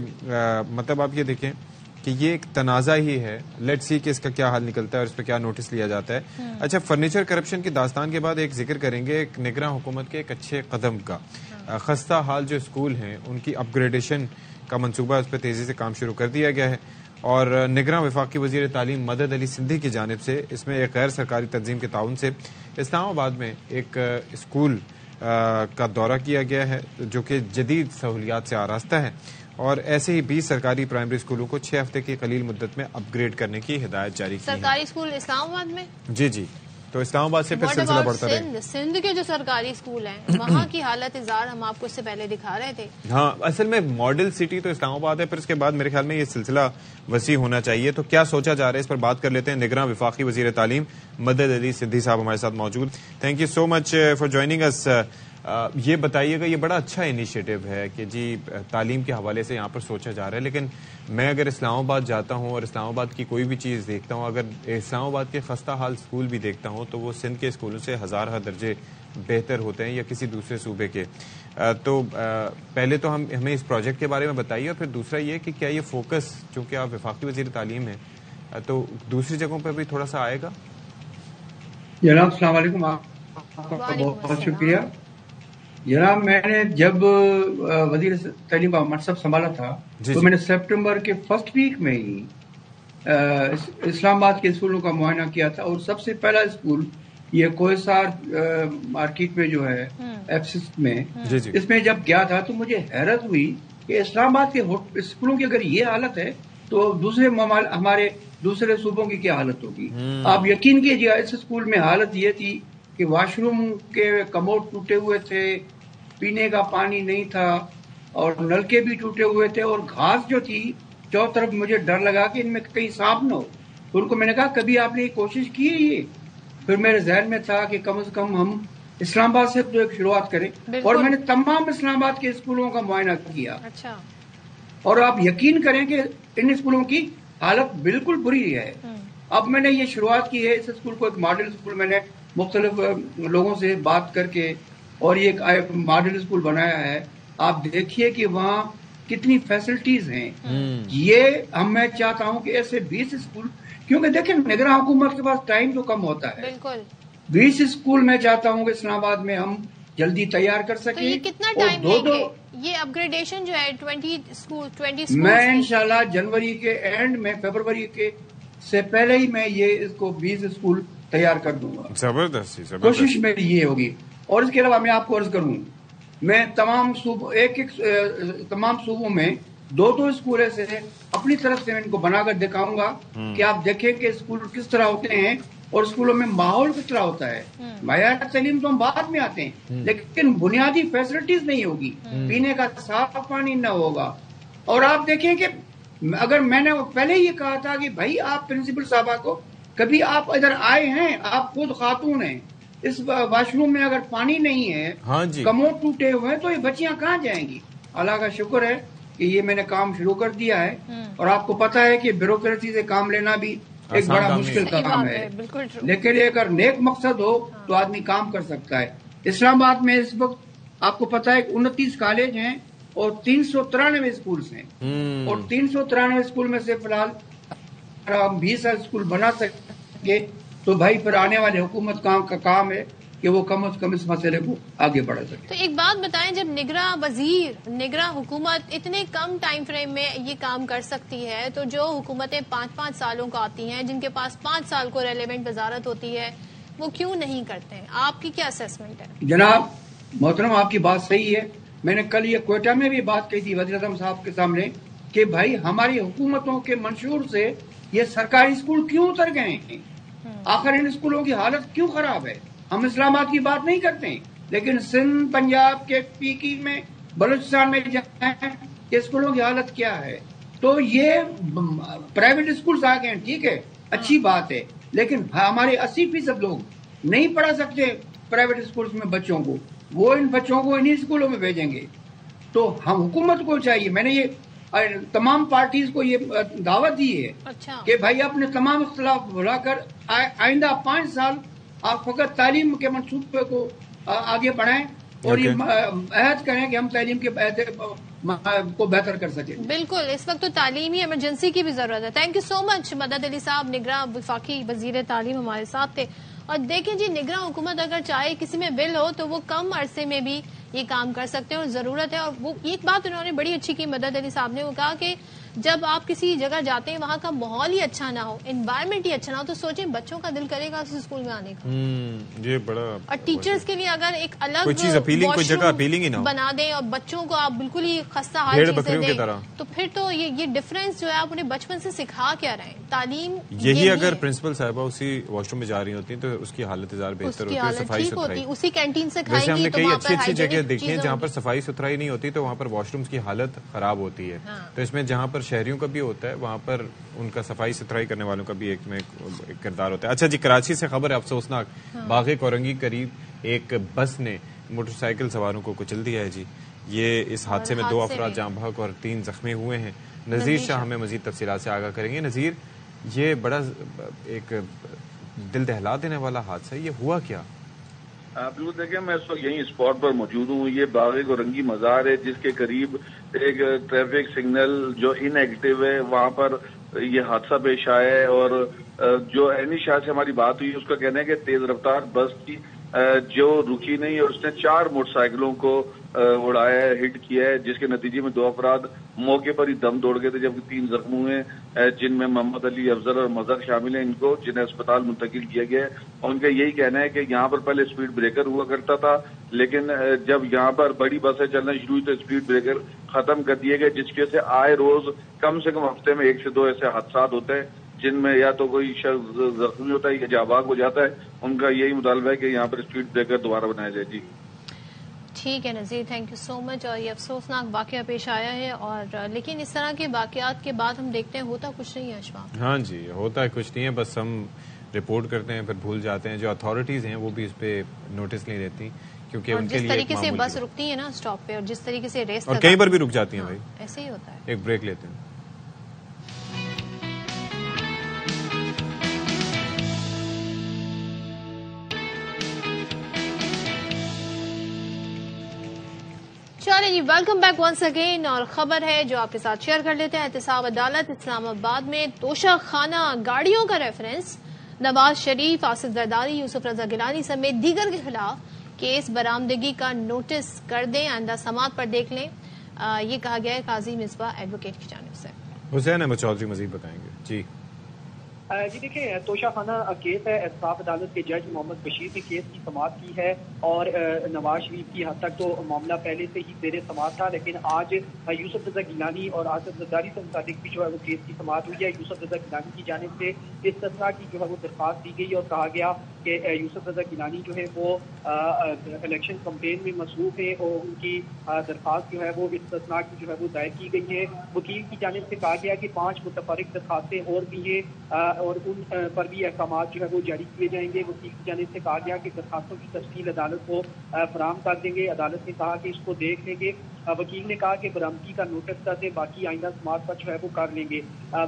Speaker 2: مطلب آپ یہ دیکھیں کہ یہ ایک تنازع ہی ہے. لیٹ سی کہ اس کا کیا حل نکلتا ہے اور اس پہ کیا نوٹس لیا جاتا ہے. اچھا, فرنیچر کرپشن کی داستان کے بعد ایک ذکر کریں گے ایک نگراں حکومت کے ایک اچھے قدم کا. خستہ حال جو اسکول ہیں ان کی اپ گریڈیشن کا منصوبہ, اس پہ تیزی سے کام شروع کر دیا گیا ہے. اور نگراں وفاقی وزیر تعلیم مدد علی سندھی کی جانب سے اس میں ایک غیر سرکاری تنظیم کے تعاون سے اسلام آباد میں ایک اسکول کا دورہ کیا گیا ہے جو کہ جدید سہولیات سے آراستہ ہے, اور ایسے ہی 20 سرکاری پرائمری اسکولوں کو 6 ہفتے کی قلیل مدت میں اپ گریڈ کرنے کی ہدایت جاری کی ہے.
Speaker 3: سرکاری اسکول اسلام آباد میں؟
Speaker 2: جی جی, تو اسلام آباد سے پھر سلسلہ بڑھتا رہے.
Speaker 3: سندھ کے جو سرکاری اسکول ہیں وہاں کی حالت اظہار ہم آپ کو اس سے پہلے دکھا رہے تھے.
Speaker 2: ہاں, اصل میں ماڈل سٹی تو اسلام آباد ہے, پھر اس کے بعد میرے خیال میں یہ سلسلہ وسیع ہونا چاہیے. تو کیا سوچا جا رہا ہے اس پر بات کر لیتے ہیں. نگراں وفاقی وزیر تعلیم مدد علی سندھی صاحب ہمارے ساتھ موجود. Thank you so much for joining us. یہ بتائیے گا, یہ بڑا اچھا انیشیٹو ہے کہ جی تعلیم کے حوالے سے یہاں پر سوچا جا رہا ہے, لیکن میں اگر اسلام آباد جاتا ہوں اور اسلام آباد کی کوئی بھی چیز دیکھتا ہوں, اگر اسلام آباد کے خستہ حال اسکول بھی دیکھتا ہوں تو وہ سندھ کے اسکولوں سے ہزارہ درجے بہتر ہوتے ہیں یا کسی دوسرے صوبے کے. تو پہلے تو ہمیں اس پروجیکٹ کے بارے میں بتائیے, اور پھر دوسرا یہ کہ کیا یہ فوکس, چونکہ آپ وفاقی وزیر تعلیم ہیں, تو دوسری جگہوں پر بھی تھوڑا سا آئے گا؟
Speaker 8: جناب السلام علیکم, آپ کا بہت بہت شکریہ. جناب میں نے جب وزیر تعلیم کا منصب سنبھالا تھا تو میں نے سپٹمبر کے فرسٹ ویک میں ہی اسلام آباد کے اسکولوں کا معائنہ کیا تھا, اور سب سے پہلا اسکول یہ کوہسار مارکیٹ میں جو ہے ایپسس میں, اس میں جب گیا تھا تو مجھے حیرت ہوئی کہ اسلام آباد کے اسکولوں کی اگر یہ حالت ہے تو دوسرے ہمارے دوسرے صوبوں کی کیا حالت ہوگی. آپ یقین کیجیے اس اسکول میں حالت یہ تھی کہ واش روم کے کموڈ ٹوٹے ہوئے تھے, پینے کا پانی نہیں تھا, اور نلکے بھی ٹوٹے ہوئے تھے, اور گھاس جو تھی چاروں طرف مجھے ڈر لگا کہ ان میں کہیں سانپ نہ ہو. تو ان کو میں نے کہا کبھی آپ نے یہ کوشش کی ہے یہ؟ پھر میرے ذہن میں تھا کہ کم از کم ہم اسلام آباد سے تو ایک شروعات کریں, اور میں نے تمام اسلام آباد کے اسکولوں کا معائنہ کیا. اور آپ یقین کریں کہ ان اسکولوں کی حالت بالکل بری ہے. اب میں نے یہ شروعات کی ہے اس اسکول کو ایک ماڈل اسکول, میں نے مختلف لوگوں سے بات کر کے اور یہ ایک ماڈل اسکول بنایا ہے. آپ دیکھیے کہ وہاں کتنی فیسلٹیز ہیں. یہ میں چاہتا ہوں کہ ایسے 20 اسکول, کیونکہ دیکھیں نگراں حکومت کے پاس ٹائم تو کم ہوتا ہے, 20 اسکول میں چاہتا ہوں کہ اسلام آباد میں ہم جلدی تیار کر سکیں.
Speaker 3: یہ کتنا ٹائم لیں گے یہ اپ گریڈیشن جو ہے 20 اسکول؟
Speaker 8: میں انشاءاللہ جنوری کے اینڈ میں, فیبروری کے سے پہلے ہی میں یہ اس کو 20 اسکول تیار کر دوں گا.
Speaker 2: زبردست,
Speaker 8: کوشش میری یہ ہوگی. اور اس کے علاوہ میں آپ کو عرض کروں, میں تمام صوبوں میں 2 اسکول سے اپنی طرف سے میں ان کو بنا کر دکھاؤں گا کہ آپ دیکھیں کہ اسکول کس طرح ہوتے ہیں اور اسکولوں میں ماحول کس طرح ہوتا ہے. معیار تعلیم تو ہم بعد میں آتے ہیں, لیکن بنیادی فیسلٹیز نہیں ہوگی, پینے کا صاف پانی نہ ہوگا. اور آپ دیکھیں کہ اگر میں نے پہلے یہ کہا تھا کہ بھائی آپ پرنسپل صاحبہ کو کبھی آپ ادھر آئے ہیں, آپ خود خاتون ہیں, اس واش روم میں اگر پانی نہیں ہے, کموڈ ٹوٹے ہوئے ہیں, تو یہ بچیاں کہاں جائیں گی؟ اللہ کا شکر ہے کہ یہ میں نے کام شروع کر دیا ہے, اور آپ کو پتا ہے کہ بیوروکریسی سے کام لینا بھی ایک بڑا مشکل کام ہے, لیکن اگر نیک مقصد ہو تو آدمی کام کر سکتا ہے. اسلام آباد میں اس وقت آپ کو پتا ہے 29 کالج ہیں اور 393 اسکولس ہیں, اور 393 اسکول میں سے فی الحال ہم 20 اسکول بنا سکیں تو بھائی پھر آنے والے حکومت کا کام ہے کہ وہ کم از کم اس مسئلے کو آگے بڑھا سکے.
Speaker 3: تو ایک بات بتائیں, جب نگراں حکومت اتنے کم ٹائم فریم میں یہ کام کر سکتی ہے, تو جو حکومتیں 5-5 سالوں کو آتی ہیں, جن کے پاس 5 سال کو ریلیونٹ وزارت ہوتی ہے, وہ کیوں نہیں کرتے ہیں؟ آپ کی کیا اسیسمنٹ ہے؟
Speaker 8: جناب محترم, آپ کی بات صحیح ہے. میں نے کل یہ کوئٹہ میں بھی بات کہی تھی وزیر اعظم صاحب کے سامنے کہ بھائی ہماری حکومتوں کے منشور سے یہ سرکاری اسکول کیوں اتر گئے ہیں, آخر ان اسکولوں کی حالت کیوں خراب ہے؟ ہم اسلام آباد کی بات نہیں کرتے ہیں, لیکن سندھ, پنجاب کے پیکی میں, بلوچستان میں جائیں کہ اسکولوں کی حالت کیا ہے. تو یہ پرائیویٹ اسکولز آ گئے ہیں, ٹھیک ہے, اچھی بات ہے, لیکن ہمارے 80% لوگ نہیں پڑھا سکتے پرائیویٹ اسکولز میں بچوں کو, وہ ان بچوں کو انہی اسکولوں میں بھیجیں گے. تو ہم حکومت کو چاہیے, میں نے یہ تمام پارٹیز کو یہ دعوت دی ہے کہ بھائی اپنے تمام اختلاف بھلا کر آئندہ 5 سال آپ فقط تعلیم کے منصوبے کو آگے بڑھائیں, اور یہ عہد کریں کہ ہم تعلیم کے کو بہتر کر سکیں.
Speaker 3: بالکل، اس وقت تو تعلیمی ایمرجنسی کی بھی ضرورت ہے. تھینک یو سو مچ مدد علی صاحب، نگراں وفاقی وزیر تعلیم ہمارے ساتھ تھے. اور دیکھیں جی، نگراں حکومت اگر چاہے کسی میں ول ہو تو وہ کم عرصے میں بھی یہ کام کر سکتے ہیں اور ضرورت ہے. اور وہ ایک بات انہوں نے بڑی اچھی کی مدد علی صاحب نے، وہ کہا کہ جب آپ کسی جگہ جاتے ہیں وہاں کا ماحول ہی اچھا نہ ہو، انوائرمنٹ ہی اچھا نہ ہو، تو سوچیں بچوں کا دل کرے گا اس اسکول میں آنے کا.
Speaker 2: یہ بڑا.
Speaker 3: اور ٹیچرز کے لیے اگر ایک الگ
Speaker 2: کوئی چیز کوئی جگہ اپیلنگ ہی نہ
Speaker 3: بنا دیں اور بچوں کو آپ بالکل ہی خستہ حال چیزیں دیں، تو پھر تو یہ ڈفرینس جو ہے آپ انہیں بچپن سے سکھا کیا رہے ہیں. تعلیم
Speaker 2: یہی اگر پرنسپل صاحبہ اسی واش روم میں جا رہی ہوتی ہیں تو اس کی حالت ہزار بہتر ہوتی ہے. صفائی ستھرائی
Speaker 3: اسی کینٹین سے کھائیں گی.
Speaker 2: ہم نے کئی اچھی اچھی جگہ دیکھی ہیں جہاں پر صفائی ستھرائی نہیں ہوتی تو وہاں پر واش رومز کی حالت خراب ہوتی ہے. تو اس میں جہاں پر شہریوں کا بھی ہوتا ہے وہاں پر ان کا صفائی ستھرائی کرنے والوں کا بھی ایک کردار ہوتا ہے. اچھا جی، کراچی سے خبر ہے افسوسناک. باغ کورنگی قریب ایک بس نے موٹر سائیکل سواروں کو کچل دیا ہے جی. یہ اس حادثے میں 2 افراد جاں بحق اور 3 زخمی ہوئے ہیں. نذیر شاہ ہمیں مزید تفصیلات سے آگاہ کریں گے. نذیر، یہ بڑا ایک دل دہلا دینے والا حادثہ ہے، یہ ہوا کیا؟
Speaker 1: بالکل، دیکھیں میں اس وقت یہیں اسپاٹ پر موجود ہوں. یہ باغ کورنگی مزار ہے جس کے قریب ایک ٹریفک سگنل جو ان ایکٹیو ہے، وہاں پر یہ حادثہ پیش آیا ہے. اور جو عینی شاہ سے ہماری بات ہوئی، اس کا کہنا ہے کہ تیز رفتار بس کی جو رکی نہیں اور اس نے 4 موٹر سائیکلوں کو اڑایا ہے، ہٹ کیا ہے، جس کے نتیجے میں 2 افراد موقع پر ہی دم توڑ گئے تھے، جبکہ 3 زخمی ہوئے ہیں جن میں محمد علی، افضل اور مظہر شامل ہیں. ان کو جنہیں اسپتال منتقل کیا گیا ہے. اور ان کا یہی کہنا ہے کہ یہاں پر پہلے اسپیڈ بریکر ہوا کرتا تھا، لیکن جب یہاں پر بڑی بسیں چلنا شروع ہوئی تو اسپیڈ بریکر ختم کر دیے گئے، جس کی وجہ سے آئے روز کم سے کم ہفتے میں 1 سے 2 ایسے حادثات ہوتے ہیں جن میں یا تو کوئی شخص زخمی ہوتا ہے یا جاں بحق ہو جاتا ہے. ان کا یہی مطالبہ ہے کہ یہاں پر اسپیڈ بریکر دوبارہ بنایا جائے. جی
Speaker 3: ٹھیک ہے نذیر، تھینک یو سو مچ. اور یہ افسوسناک واقعہ پیش آیا ہے، اور لیکن اس طرح کے واقعات کے بعد ہم دیکھتے ہیں ہوتا کچھ نہیں ہے اشفاق.
Speaker 2: ہاں جی، ہوتا ہے کچھ نہیں ہے، بس ہم رپورٹ کرتے ہیں پھر بھول جاتے ہیں. جو اتھارٹیز ہیں وہ بھی اس پہ نوٹس نہیں دیتی کیونکہ ان کے لیے
Speaker 3: جس طریقے سے بس رکتی ہے نا اسٹاپ پہ، اور جس طریقے سے ریس
Speaker 2: اور کہیں پر بھی رک جاتی ہیں بھائی،
Speaker 3: ایسے ہی ہوتا ہے.
Speaker 2: ایک بریک لیتے ہیں.
Speaker 3: چلیں جی، ویلکم بیک ونس اگین. اور خبر ہے جو آپ کے ساتھ شیئر کر لیتے ہیں. احتساب عدالت اسلام آباد میں توشہ خانہ گاڑیوں کا ریفرنس نواز شریف، آصف زرداری، یوسف رضا گیلانی سمیت دیگر کے خلاف کیس برآمدگی کا نوٹس کر دیں، آئندہ سماعت پر دیکھ لیں. یہ کہا گیا ہے قاضی مصباح ایڈوکیٹ کی جانب سے.
Speaker 2: حسین احمد چودھری مزید بتائیں گے. جی
Speaker 6: دیکھیں، توشہ خانہ کیس ہے. احتساب عدالت کے جج محمد بشیر نے کیس کی سماعت کی ہے، اور نواز شریف کی حد تک تو معاملہ پہلے سے ہی زیر سماعت تھا، لیکن آج یوسف رضا گیلانی اور آصف زرداری سے متعلق بھی جو ہے وہ کیس کی سماعت ہوئی ہے. یوسف رضا گیلانی کی جانب سے استثناء کی جو ہے وہ درخواست دی گئی اور کہا گیا کہ یوسف رضا گیلانی جو ہے وہ الیکشن کمپین میں مصروف ہیں اور ان کی درخواست جو ہے وہ استثناء کی جو ہے وہ دائر کی گئی ہے. وکیل کی جانب سے کہا گیا کہ 5 متفرق درخواستیں اور بھی ہیں اور ان پر بھی احکامات جو ہے وہ جاری کیے جائیں گے. وکیل کی جانب سے کہا گیا کہ درخواستوں کی تفصیل عدالت کو فراہم کر دیں گے. عدالت نے کہا کہ اس کو دیکھ لیں گے. وکیل نے کہا کہ برآمدگی کا نوٹس کر دیں، باقی آئندہ سماعت پر جو ہے وہ کر لیں گے.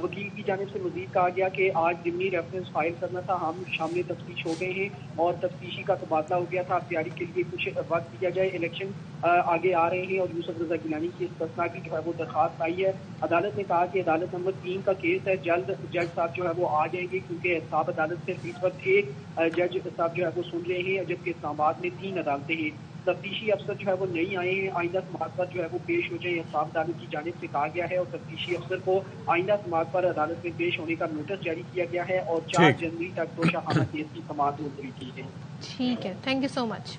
Speaker 6: وکیل کی جانب سے مزید کہا گیا کہ آج ضمنی ریفرنس فائل کرنا تھا، ہم شامل تفتیش ہو گئے ہیں اور تفتیشی کا تبادلہ ہو گیا تھا. تیاری کے لیے کچھ وقت دیا جائے، الیکشن آگے آ رہے ہیں اور یوسف رضا گیلانی کی استثناء کی جو ہے وہ درخواست آئی ہے. عدالت نے کہا کہ عدالت نمبر 3 کا کیس ہے، جلد جج صاحب جو ہے وہ آ جائیں گے کیونکہ احتساب عدالت سے اس وقت ایک جج صاحب جو ہے وہ سن رہے ہیں، جبکہ اسلام آباد میں 3 عدالتیں ہیں. تفتیشی افسر جو ہے وہ نہیں آئے ہیں، آئندہ سماعت پر جو ہے وہ پیش ہو جائیں، احتساب عدالت کی جانب سے کہا گیا ہے. اور تفتیشی افسر کو آئندہ سماعت پر عدالت میں پیش ہونے کا نوٹس جاری کیا گیا ہے اور 4 جنوری تک توشہ خانہ کیس کی سماعت ملتوی کی ہے.
Speaker 3: ٹھیک ہے، تھینک یو سو مچ.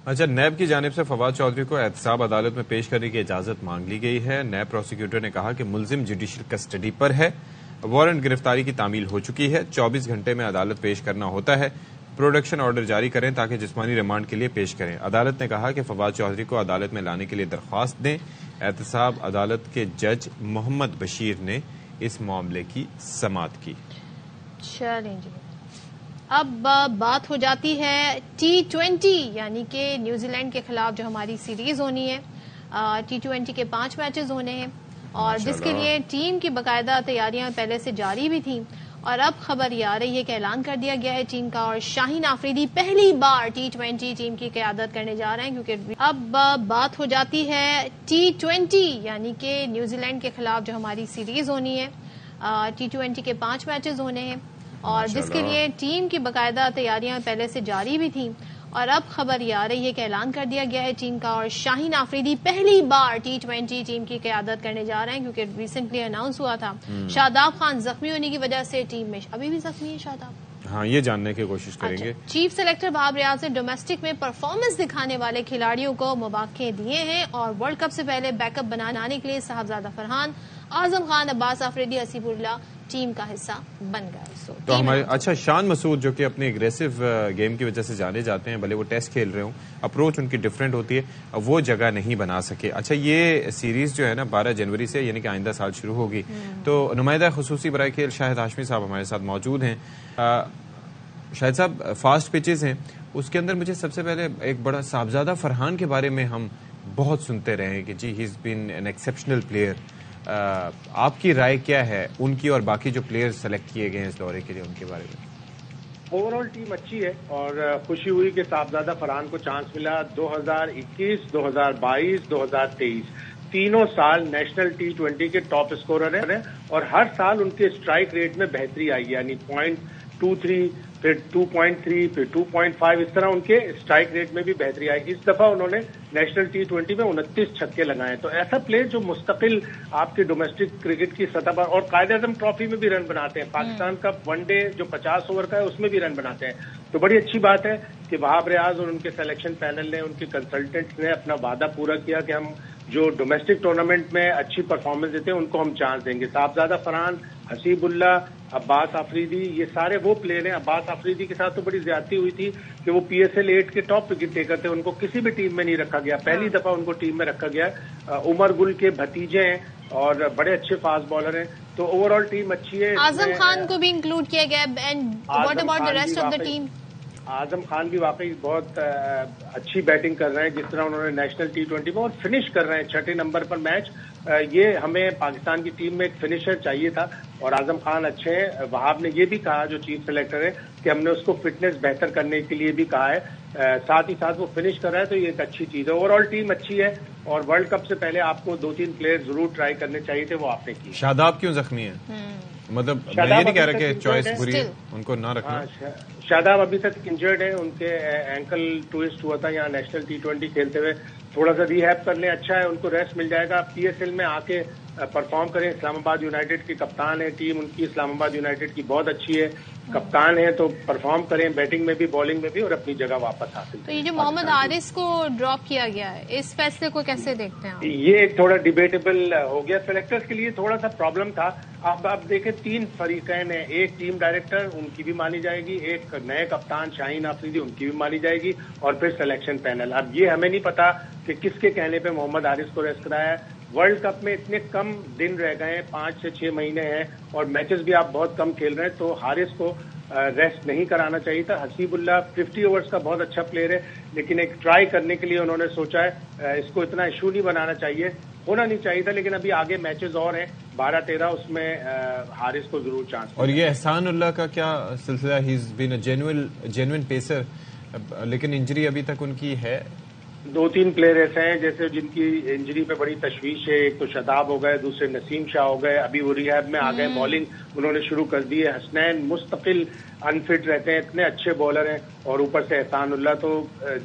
Speaker 2: اچھا، نیب کی جانب سے فواد چودھری کو احتساب عدالت میں پیش کرنے کی اجازت مانگ لی گئی ہے. نیب پروسیکیوٹر نے کہا کہ ملزم جوڈیشل کسٹڈی پر ہے، وارنٹ گرفتاری کی تعمیل ہو چکی ہے، 24 گھنٹے میں عدالت پیش کرنا ہوتا ہے. پروڈکشن آرڈر جاری کریں تاکہ جسمانی ریمانڈ کے لیے پیش کریں. عدالت نے کہا کہ فواد چودھری کو عدالت میں لانے کے لیے درخواست دیں. احتساب عدالت کے جج محمد بشیر نے اس معاملے کی سماعت کی.
Speaker 3: چلیں جی، اب بات ہو جاتی ہے T20 یعنی کہ نیوزی لینڈ کے خلاف جو ہماری سیریز ہونی ہے. T20 کے 5 میچز ہونے ہیں اور جس کے لیے ٹیم کی باقاعدہ تیاریاں پہلے سے جاری بھی تھیں. اور اب خبر یہ آ رہی ہے کہ اعلان کر دیا گیا ہے ٹیم کا، اور شاہین آفریدی پہلی بار T20 ٹیم کی قیادت کرنے جا رہے ہیں، کیونکہ اب بات ہو جاتی ہے T20 یعنی کہ نیوزی لینڈ کے خلاف جو ہماری سیریز ہونی ہے، T20 کے 5 میچز ہونے ہیں، اور جس کے لیے ٹیم کی باقاعدہ تیاریاں پہلے سے جاری بھی تھیں، اور اب خبر یہ آ رہی ہے کہ اعلان کر دیا گیا ہے ٹیم کا، اور شاہین آفریدی پہلی بار T20 ٹیم کی قیادت کرنے جا رہے ہیں، کیونکہ ریسنٹلی اناؤنس ہوا تھا شاداب خان زخمی ہونے کی وجہ سے ٹیم میں ابھی بھی زخمی ہے شاداب۔
Speaker 2: ہاں، یہ جاننے کی کوشش کریں گے۔
Speaker 3: چیف سلیکٹر وہاب ریاض نے ڈومیسٹک میں پرفارمنس دکھانے والے کھلاڑیوں کو مواقع دیے ہیں، اور ورلڈ کپ سے پہلے بیک اپ بنانے کے لیے صاحبزادہ فرحان، اعظم خان، عباس آفریدی، حسیب اللہ ٹیم کا حصہ بن گئے۔
Speaker 2: تو ہمارے اچھا شان مسعود جو کہ اپنے اگریسو گیم کی وجہ سے جانے جاتے ہیں، بھلے وہ ٹیسٹ کھیل رہے ہوں، اپروچ ان کی ڈفرینٹ ہوتی ہے، وہ جگہ نہیں بنا سکے۔ اچھا، یہ سیریز جو ہے نا 12 جنوری سے یعنی کہ آئندہ سال شروع ہوگی، تو نمائندہ خصوصی برائے کھیل شاہد ہاشمی صاحب ہمارے ساتھ موجود ہیں۔ شاہد صاحب، فاسٹ پچز ہیں، اس کے اندر مجھے سب سے پہلے ایک بڑا صاحبزادہ فرحان کے بارے میں ہم بہت سنتے رہے ہیں کہ جی ہی از بین این ایکسیپشنل پلیئر۔ آپ کی رائے کیا ہے ان کی اور باقی جو پلیئر سلیکٹ کیے گئے ہیں اس دورے کے لیے، ان کے بارے میں؟
Speaker 9: اوور آل ٹیم اچھی ہے، اور خوشی ہوئی کہ صاحبزادہ فرحان کو چانس ملا۔ 2021، 2022، 2023 تینوں سال نیشنل T20 کے ٹاپ اسکورر ہیں، اور ہر سال ان کے اسٹرائک ریٹ میں بہتری آئی، یعنی 0.23، پھر 2.3، پھر 2.5، اس طرح ان کے اسٹرائک ریٹ میں بھی بہتری آئی۔ اس دفعہ انہوں نے نیشنل T20 میں 29 چھکے لگائے، تو ایسا پلیئر جو مستقل آپ کے ڈومیسٹک کرکٹ کی سطح پر، اور قائد اعظم ٹرافی میں بھی رن بناتے ہیں، پاکستان کا ون ڈے جو 50 اوور کا ہے اس میں بھی رن بناتے ہیں، تو بڑی اچھی بات ہے کہ وہاب ریاض اور ان کے سلیکشن پینل نے، ان کے کنسلٹنٹس نے اپنا وعدہ پورا کیا کہ ہم جو ڈومیسٹک ٹورنامنٹ میں اچھی پرفارمنس دیتے ہیں ان کو ہم چانس دیں گے۔ صاحبزادہ فرحان، حسیب اللہ، عباس آفریدی، یہ سارے وہ پلیئر ہیں۔ عباس آفریدی کے ساتھ تو بڑی زیادتی ہوئی تھی کہ وہ PSL 8 کے ٹاپ وکٹ ٹیکر تھے، ان کو کسی بھی ٹیم میں نہیں رکھا گیا، پہلی دفعہ ان کو ٹیم میں رکھا گیا۔ عمر گل کے بھتیجے ہیں اور بڑے اچھے فاسٹ بالر ہیں، تو اوور آل ٹیم اچھی ہے۔
Speaker 3: اعظم خان کو بھی انکلوڈ کیا گیا، and what about the rest of the team?
Speaker 9: Azam Khan بھی واقعی بہت اچھی بیٹنگ کر رہے ہیں، جس طرح انہوں نے نیشنل T20 میں، اور فنش کر رہے ہیں 6 نمبر پر میچ۔ یہ ہمیں پاکستان کی ٹیم میں ایک فنشر چاہیے تھا، اور اعظم خان اچھے ہیں۔ وہاب نے یہ بھی کہا، جو چیف سلیکٹر ہے، کہ ہم نے اس کو فٹنس بہتر کرنے کے لیے بھی کہا ہے، ساتھ ہی ساتھ وہ فنش کر رہا ہے، تو یہ ایک اچھی چیز ہے۔ اوور آل ٹیم اچھی ہے، اور ورلڈ کپ سے پہلے آپ کو 2-3 پلیئر ضرور ٹرائی کرنے چاہیے تھے، وہ آپ نے کی۔
Speaker 2: شاداب کیوں زخمی ہے؟ مطلب میں یہ نہیں کہہ رہا کہ چوائس بری ہے، ان کو نہ رکھنا۔
Speaker 9: شاداب ابھی تک انجرڈ ہیں، ان کے اینکل ٹوئسٹ ہوا تھا یہاں نیشنل T20 کھیلتے ہوئے، تھوڑا سا ری ہیب کر لیں، اچھا ہے، ان کو ریسٹ مل جائے گا۔ PSL میں آ کے پرفارم کریں۔ اسلام آباد یونائیٹڈ کے کپتان ہیں، ٹیم ان کی اسلام آباد یونائیٹڈ کی بہت اچھی ہے، کپتان ہیں، تو پرفارم کریں بیٹنگ میں بھی بالنگ میں بھی، اور اپنی جگہ واپس حاصل کریں۔
Speaker 3: تو یہ جو محمد حارث کو ڈراپ کیا گیا ہے، اس فیصلے کو کیسے دیکھتے ہیں؟
Speaker 9: یہ ایک تھوڑا ڈیبیٹیبل ہو گیا، سلیکٹرز کے لیے تھوڑا سا پرابلم تھا۔ اب دیکھیں 3 فریقین ہیں، ایک ٹیم ڈائریکٹر، ان کی بھی مانی جائے گی، ایک نئے کپتان شاہین آفریدی، ان کی بھی مانی جائے گی، اور پھر سلیکشن پینل۔ اب یہ ہمیں نہیں پتا کہ کس کے کہنے پہ محمد حارث کو ریسٹ کرایا ہے۔ ورلڈ کپ میں اتنے کم دن رہ گئے ہیں، 5 سے 6 مہینے ہیں، اور میچز بھی آپ بہت کم کھیل رہے ہیں، تو حارث کو ریسٹ نہیں کرانا چاہیے تھا۔ حسیب اللہ 50 اوورز کا بہت اچھا پلیئر ہے، لیکن ایک ٹرائی کرنے کے لیے انہوں نے سوچا ہے، اس کو اتنا ایشو نہیں بنانا چاہیے، ہونا نہیں چاہیے تھا، لیکن ابھی آگے میچز اور ہیں 12-13، اس میں حارث کو ضرور چانس۔
Speaker 2: اور یہ احسان اللہ کا کیا سلسلہ؟ ہی از بین اے جینوئن پیسر، لیکن انجری ابھی تک ان کی ہے۔
Speaker 9: 2-3 پلیئر ایسے ہیں جیسے جن کی انجری پہ بڑی تشویش ہے، ایک تو شاداب ہو گئے، دوسرے نسیم شاہ ہو گئے، ابھی وہ ریہیب میں آ گئے، بالنگ انہوں نے شروع کر دی ہے۔ حسنین مستقل انفٹ رہتے ہیں، اتنے اچھے بالر ہیں، اور اوپر سے احسان اللہ تو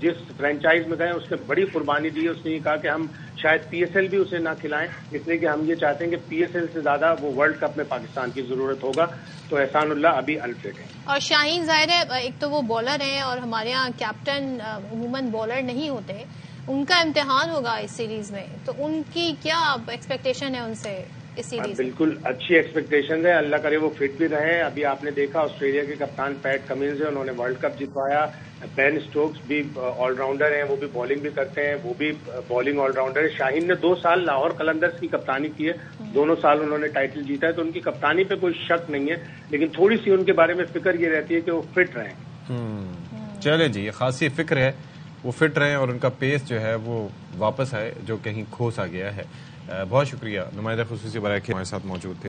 Speaker 9: جس فرینچائز میں گئے اس نے بڑی قربانی دی ہے، اس نے یہ کہا کہ ہم شاید PSL بھی اسے نہ کھلائیں، اس لیے کہ ہم یہ چاہتے ہیں کہ PSL سے زیادہ وہ ورلڈ کپ میں پاکستان کی ضرورت ہوگا، تو احسان اللہ ابھی انفٹ ہے۔
Speaker 3: اور شاہین ظاہر ہے ایک تو وہ بالر ہیں، اور ہمارے یہاں کیپٹن عموماً بالر نہیں ہوتے، ان کا امتحان ہوگا اس سیریز میں، تو ان کی کیا ایکسپیکٹیشن ہے ان سے اس سیریز؟
Speaker 9: بالکل اچھی ایکسپیکٹیشن ہے، اللہ کرے وہ فٹ بھی رہے۔ ابھی آپ نے دیکھا آسٹریلیا کے کپتان پیٹ کمنز ہیں، انہوں نے ورلڈ کپ جتوایا۔ بین اسٹوکس بھی آل راؤنڈر ہیں، وہ بھی بالنگ بھی کرتے ہیں، وہ بھی بالنگ آل راؤنڈر ہے۔ شاہین نے 2 سال لاہور قلندرز کی کپتانی کی ہے، دونوں سال انہوں نے ٹائٹل جیتا ہے، تو ان کی کپتانی پہ کوئی شک نہیں ہے، لیکن تھوڑی سی ان کے بارے میں فکر یہ رہتی ہے کہ وہ فٹ رہیں۔
Speaker 2: چلے جی، یہ خاصی فکر ہے، وہ فٹ رہیں اور ان کا پیس جو ہے وہ واپس آئے، جو کہیں کھو سا گیا ہے۔ بہت شکریہ، نمائندہ خصوصی برائے کھیل ہمارے ساتھ موجود تھے۔